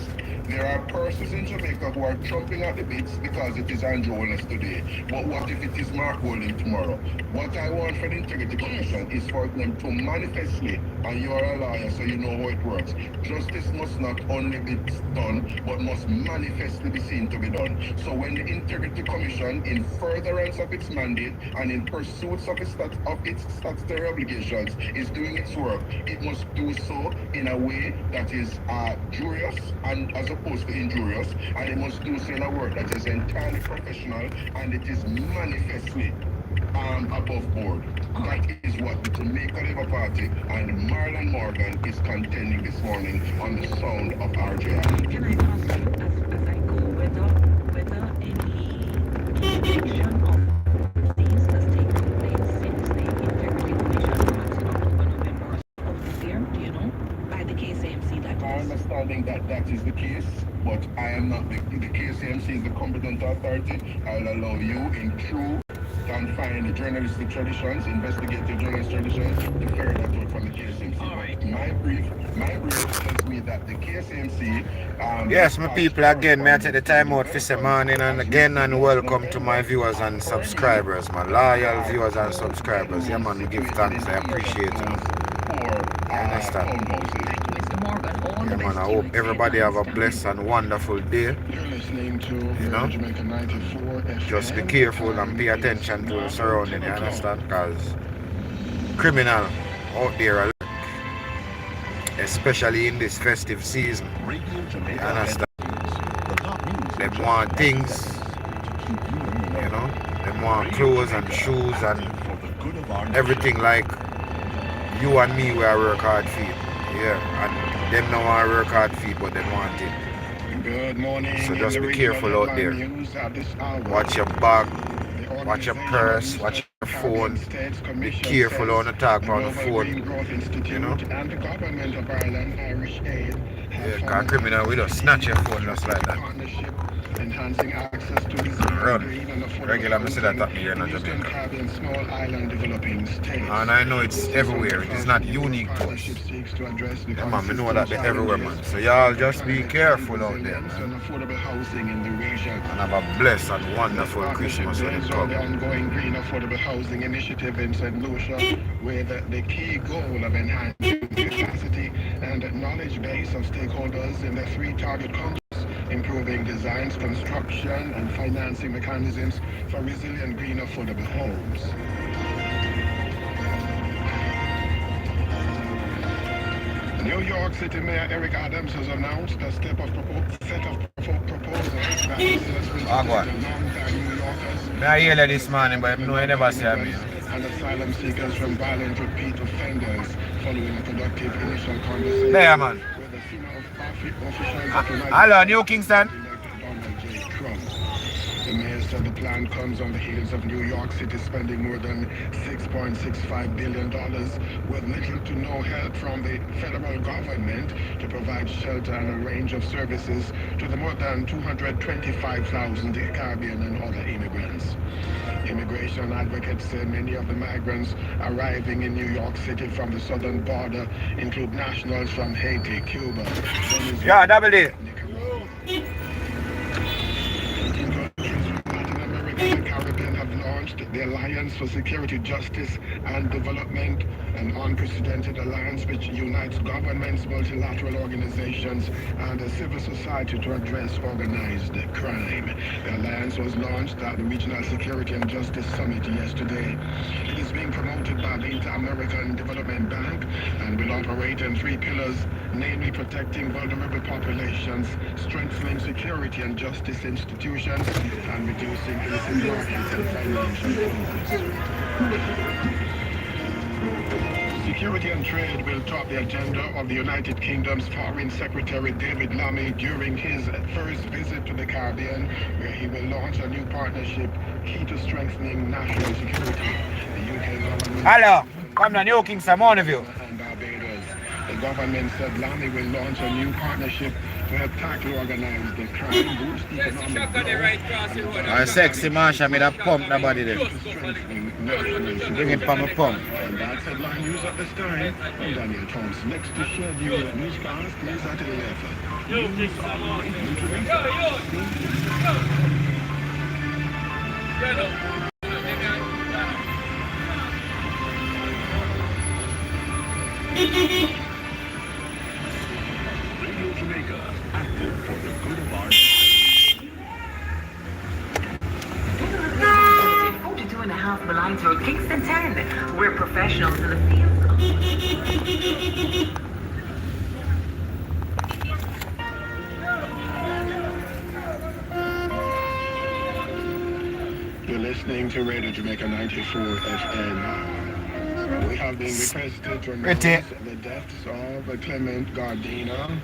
There are persons in Jamaica who are chomping at the bits because it is Andrew Wellness today. But what if it is Mark Holding tomorrow? What I want for the Integrity Commission is for them to manifestly, and you are a lawyer so you know how it works, justice must not only be done, but must manifestly be seen to be done. So when the Integrity Commission, in furtherance of its mandate and in pursuits of its statutory obligations, is doing its work, it must do so in a way that is jurious and as opposed to injurious, and it must do so in a work that is entirely professional and it is manifestly above board. That is what the Jamaica Labour Party and Marlon Morgan is contending this morning on the sound of RJI. Can I ask you, as I go, whether any action of these has taken place since the Integrity Commission passed in October, November of this year, do you know? By the KCMC, that My is. understanding that is the case, but I am not the KCMC is the competent authority. I'll allow you in true confined journalistic traditions, investigative journalist traditions, to carry that out from the KCMC. All right. My brief tells me that the KCMC Yes, my people, again, may I take the time out for some morning and again and welcome to my viewers and subscribers, my loyal viewers and subscribers. Yeah, man, we give thanks, I appreciate it. I understand. Mr. Morgan, all Yeah, the man, best I to you hope in everybody have a Afghanistan. blessed and wonderful day. You're listening to You know? Jamaica 94 FM. Just be careful and pay attention to the surrounding, you understand? Because criminal out there are lurk, especially in this festive season. You understand? They want things, you know? They want clothes and shoes and everything like you and me we are work hard for it. Yeah, and them don't want to work hard for it, but they want it. Good morning. So just be careful out there. Watch your bag, watch your purse, watch phone. Be careful on the talk on the phone. You know? And the government of Ireland, Irish Aid, Yeah, because criminal we just snatch your phone just like that. partnership enhancing access to resilient Run. green and affordable Regular, I see that housing at me here in in Eastern Jamaica. Caribbean small island developing states. And I know it's everywhere. It is not unique to us. Partnership seeks to address the Yeah, man, I know that they're consistent everywhere, man. challenges So y'all of just be climate careful change, out there, resilience, man. and affordable housing in the region. And have a blessed and wonderful Christmas when it Builds on the comes. ongoing green affordable housing initiative in St. Lucia, with the key goal of enhancing capacity and knowledge base of stakeholders in the three target countries, improving designs, construction, and financing mechanisms for resilient green affordable homes. New York City Mayor Eric Adams has announced a set of proposals that he says will protect long-time New Yorkers. I hear that this morning, but I know I never see me. And asylum seekers from violent repeat offenders following a productive initial conversation There, man. with the senior officials of United Hello, New Kingston. Donald J. Trump. The mayor said the plan comes on the heels of New York City spending more than $6.65 billion with little to no help from the federal government to provide shelter and a range of services to the more than 225,000 Caribbean and other immigrants. Immigration advocates say many of the migrants arriving in New York City from the southern border include nationals from Haiti, Cuba, Venezuela, Yeah, double D. Nicaragua. 18 countries from Latin America and the Caribbean have launched the Alliance for Security, Justice and Development, an unprecedented alliance which unites governments, multilateral organizations, and civil society to address organized crime. The alliance was launched at the Regional Security and Justice Summit yesterday. It is being promoted by the Inter-American Development Bank and will operate in three pillars, namely protecting vulnerable populations, strengthening security and justice institutions, and reducing illicit markets and financial crimes. Security and trade will top the agenda of the United Kingdom's Foreign Secretary David Lammy during his first visit to the Caribbean, where he will launch a new partnership key to strengthening national security. The UK government... Hello, come to New Kingston, one of you. And Barbados. The government said Lammy will launch a new partnership to help tackle organized crime, boost economic growth, And sexy Marsha made a pump nobody there. strengthening national security. Bring it from a pump. And that's headline news at this time. I'm Daniel Thompson. Next to schedule newscast is at 11. Radio Jamaica, active for the good of our... 42.5 Malines Road, Kingston 10. We're professionals in the field. You're listening to Radio Jamaica 94 FM. We have been requested to announce the deaths of Clement Gardiner,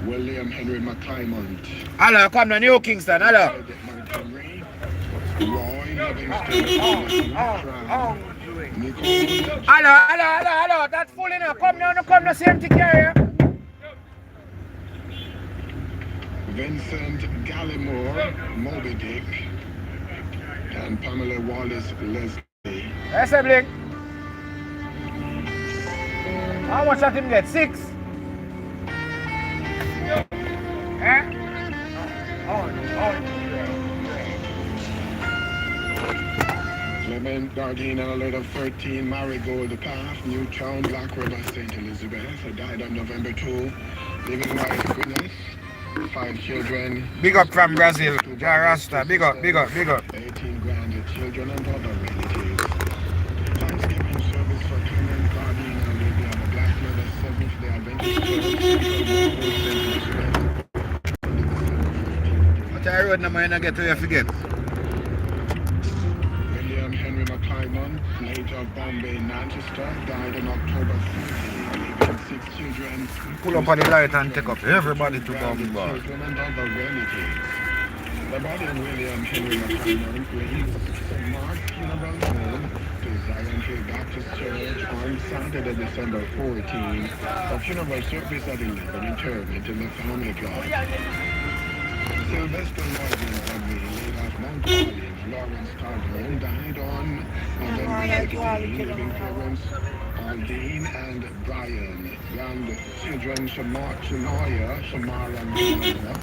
William Henry McClymont, Hello, come to New Kingston, hello. Montgomery, Roy Livingston, Nicole, Hello, that's full enough. Come now, same thing here. Vincent Gallimore, Moby Dick, and Pamela Wallace Leslie. Yes, sibling. How much that him get? 6? Eh? Clement Gardiner, letter 13, Marigold Path, Newtown, Black River, St. Elizabeth, died on November 2, leaving wife Gwyneth, 5 children. Big up from Brazil, Jarasta, big up. 18 grandchildren and other relatives. Thanksgiving service for Clement Gardiner will be on the Black River 7th-day Adventist Church. What I road number you get to you forget? William Henry McClymont, late of Bombay, Manchester, died on October 30, leaving 6 children. Pull up on the light and take up everybody to come back. Children and other relatives. The body of William Henry McConnell Graves St. Mark Funeral Home to Zion Hill Baptist Church on Saturday, December 14 for funeral service at 11 interment in the family plot. Sylvester Morgan family laid off Mount Olive. Lawrence Cardone died on November 16, leaving parents Aldine and Brian, grandchildren Shania, Shamara, and Mara,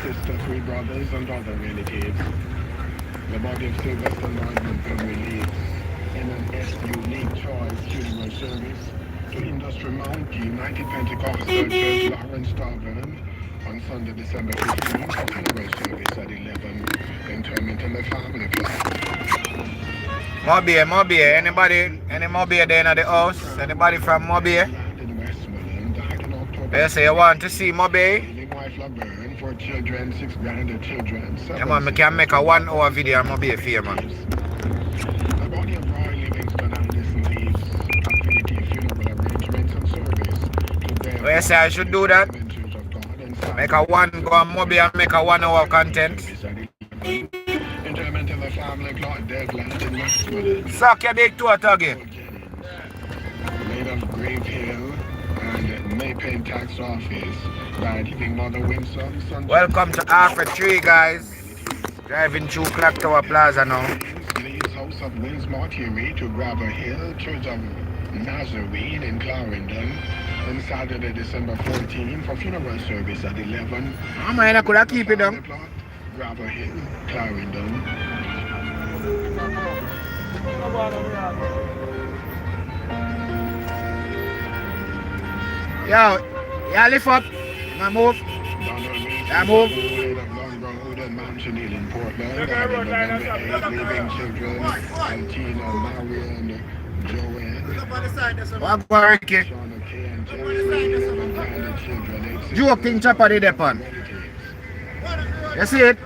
sister, three brothers, and other relatives. The body of Sylvester Nordman will release in an unique choice funeral service to Industry Mount United Pentecostal Church, Lawrence Tavern, on Sunday, December 15, for funeral service at 11. Interment in the family plot. Mobile. Any Mobile there in the house? Anybody from Mobile? They say you want to see Mobile? For children, 6 grandchildren. Yeah, man, I can make a 1 hour video on Mobile for you, man. The body of Roy Livingston Anderson leaves Affinity Funeral Arrangements and Service to them. Well, you say I should do that? Make a 1 go on Mobile and make a 1 hour content. Interment in the family plot, Deadland in Westmoreland. Suck your big toe again. Laid off Grave Hill and Maypen Tax Office by Living Mother Winsome. Welcome to Alfred Tree, guys. Driving through Clock Tower Plaza now. Leaves House of Wills Mortuary to Grabber Hill, Church of Nazarene in Clarendon. On Saturday, December 14 for funeral service at 11. Oh man, I could have keep it down. Grabber Hill, Clarendon. Yo, lift up. I move. I move. Mansion in Portland. Living children, Altina, Marion, Joanne. What about Ricky? Joking chopper did that one. You see it?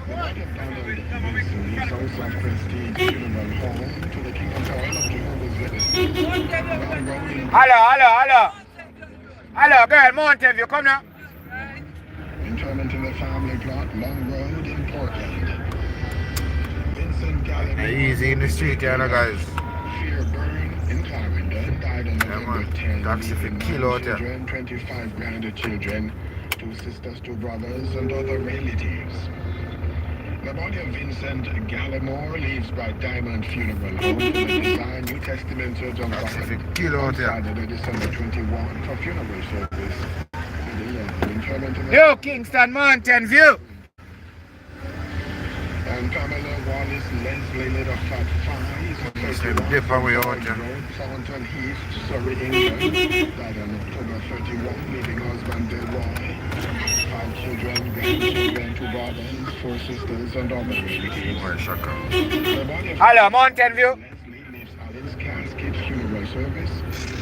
Hello, girl, Mountain View, come now. Interment in the family plot, Long Road in Portland. Vincent Gallagher. Easy in the street, you know, guys. Fearburn in Clarendon died on November 10. Taxi for kill out here. Children, 25 grandchildren, 2 sisters, 2 brothers, and other relatives. The body of Vincent Gallimore leaves by Diamond Funeral Home to the Design New Testament Church of God on Saturday, December 21 for funeral service. Yo, Kingston Mountain View. And Pamela Wallace Leslie Little Fat Fies, Thornton Heath, Surrey, England, died on October 31, leaving husband Delroy, 5 children, grandchildren, 2 brothers, 4 sisters, and other relatives. Hello, Mountain View. Leslie leaves Alan's casket funeral service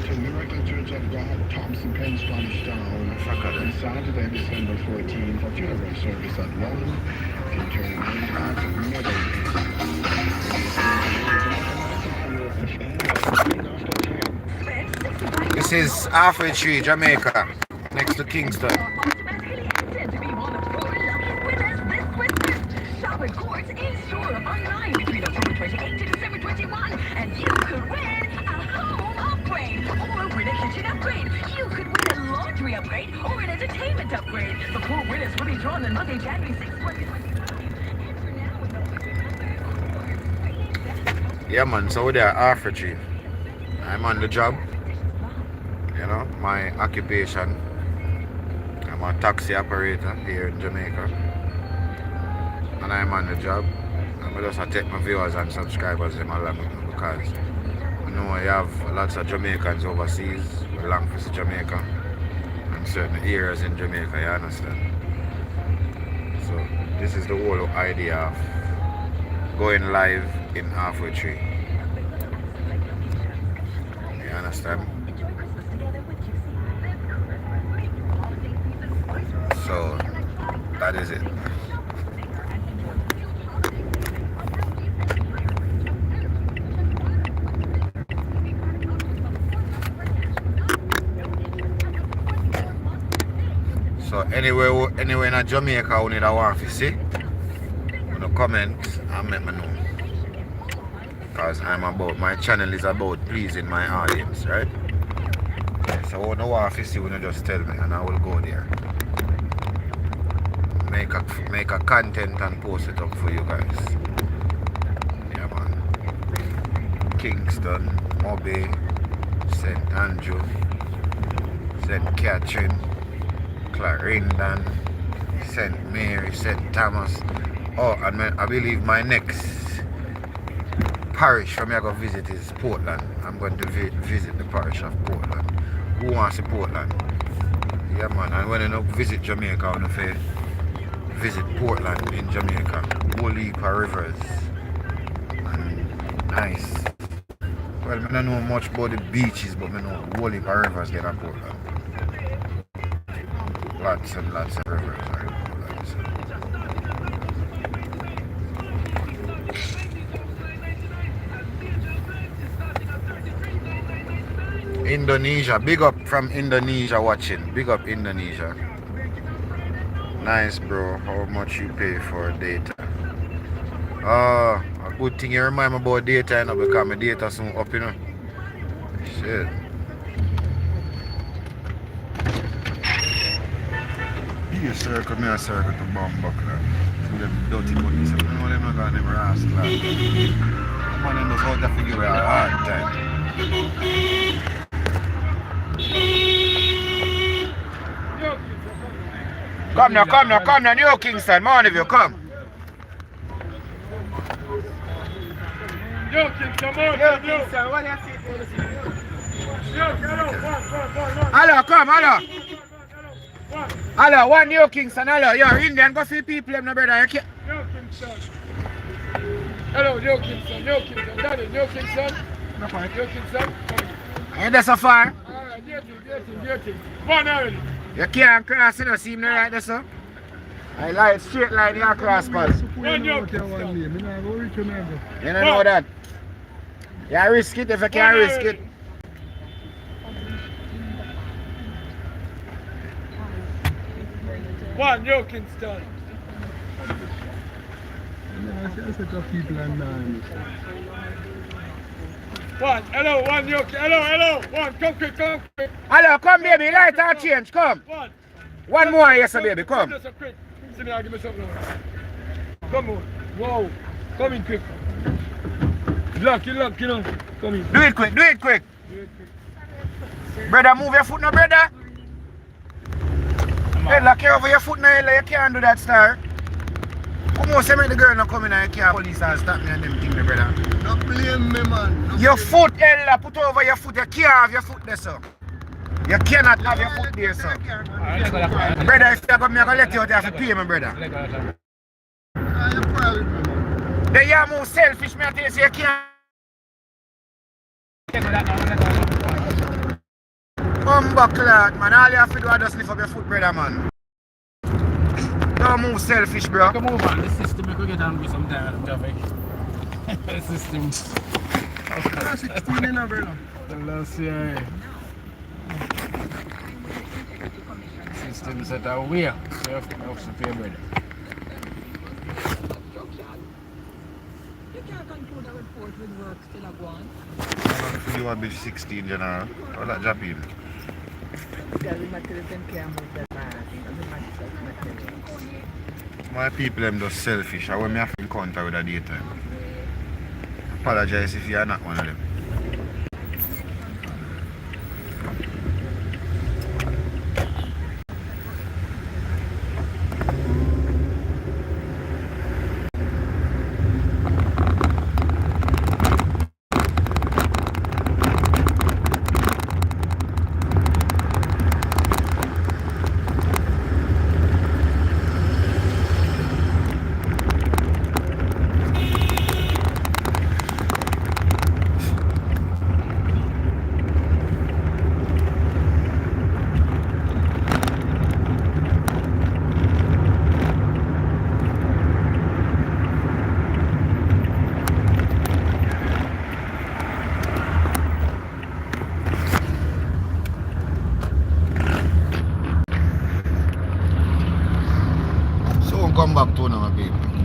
to Miracle Church of God, Thompson Pen, Spanish Town, on Saturday, December 14 for funeral service at 1. This is Alfred Tree, Jamaica, next to Kingston. Shop at Courts in store online between October 28 to December 21, and you could win a home upgrade or win a kitchen upgrade. You could win a laundry upgrade or an entertainment upgrade. The 4 winners will be drawn on Monday, January 6, 2025. Yeah, man, so we're there at Alfred Tree. I'm on the job. You know, my occupation. I'm a taxi operator here in Jamaica. And I'm on the job. I'm just to take my viewers and subscribers in along with me because I know I have lots of Jamaicans overseas who belong to Jamaica and certain areas in Jamaica, you understand? So this is the whole idea of going live in Alfred Tree. You understand? So that is it. So anywhere in Jamaica who need a want to see, comment and let me know. Because my channel is about pleasing my audience, right? So when you want to see, you just tell me and I will go there. Make a content and post it up for you guys. Yeah, man. Kingston, Moby, St. Andrew, St. Catherine, Clarendon, St. Mary, St. Thomas. Oh, and I believe my next parish for me I go visit is Portland. I'm going to visit the parish of Portland. Who wants to Portland? Yeah, man. And when I visit Jamaica, I want to visit Portland in Jamaica. Whole heap of rivers. And nice. Well, I don't know much about the beaches, but I know whole heap of rivers there in Portland. Lots and lots of rivers are in Portland. So. Indonesia, big up from Indonesia watching. Big up Indonesia. Nice, bro. How much you pay for data? A good thing you remind me about data, you know, because my data soon up, you know. Shit. You circle me a circle to bomb buckler. To them dirty buttons. I know them not gonna them rascal. Man, them just out to figure out a hard time. Come now, New Kingston, man of you, come. Yo, Kingston, what do you see? Hello, come, hello. Hello, one New Kingston, hello. You're Indian, go see people, them, no brother. You can't. Yo, Kingston. Hello, Yo, Kingston, Daddy, Yo, Kingston. No point. Yo, Kingston. Ain't that so far? Alright, dear thing. One already. You can't cross, you know, see me right there, sir. I like straight line, you cross, pal. One Yo, Kingston. You don't know that. You risk it if you can't risk it. One Yo, Kingston. One, hello, one Yo, hello, one, come quick. Hello, come baby, light or change, come. One more, yes, baby, come. Just a quick. See me, I'll give me something now. Come on. Wow. Come in quick. Lock, you know. Come in. Do it quick. Brother, move your foot now, brother. Hey, lock over your foot now, you can't do that, star. Come on, say me the girl not coming and you can't police and stop me and them things, brother. Don't blame me, man. Your foot, Ella, put over your foot. You can't have your foot there, sir. You cannot have your foot there, sir. Brother, if you're going to let you out, you have to pay me, brother. Then you're more selfish, man. You say you can't. Back, man. All you have to do is just lift up your foot, brother, man. Don't move selfish, bro. Come over, the system I could get angry sometimes, traffic. The system. 16 in a brother. Let's see. System set out where? So you have to pay, brother. You can't conclude a report with work still a go on. You want to be 16 general. How that job in? My people them just selfish. I want me have to encounter with a daytime. Apologize if you are not one of them. soon come back to now, my people.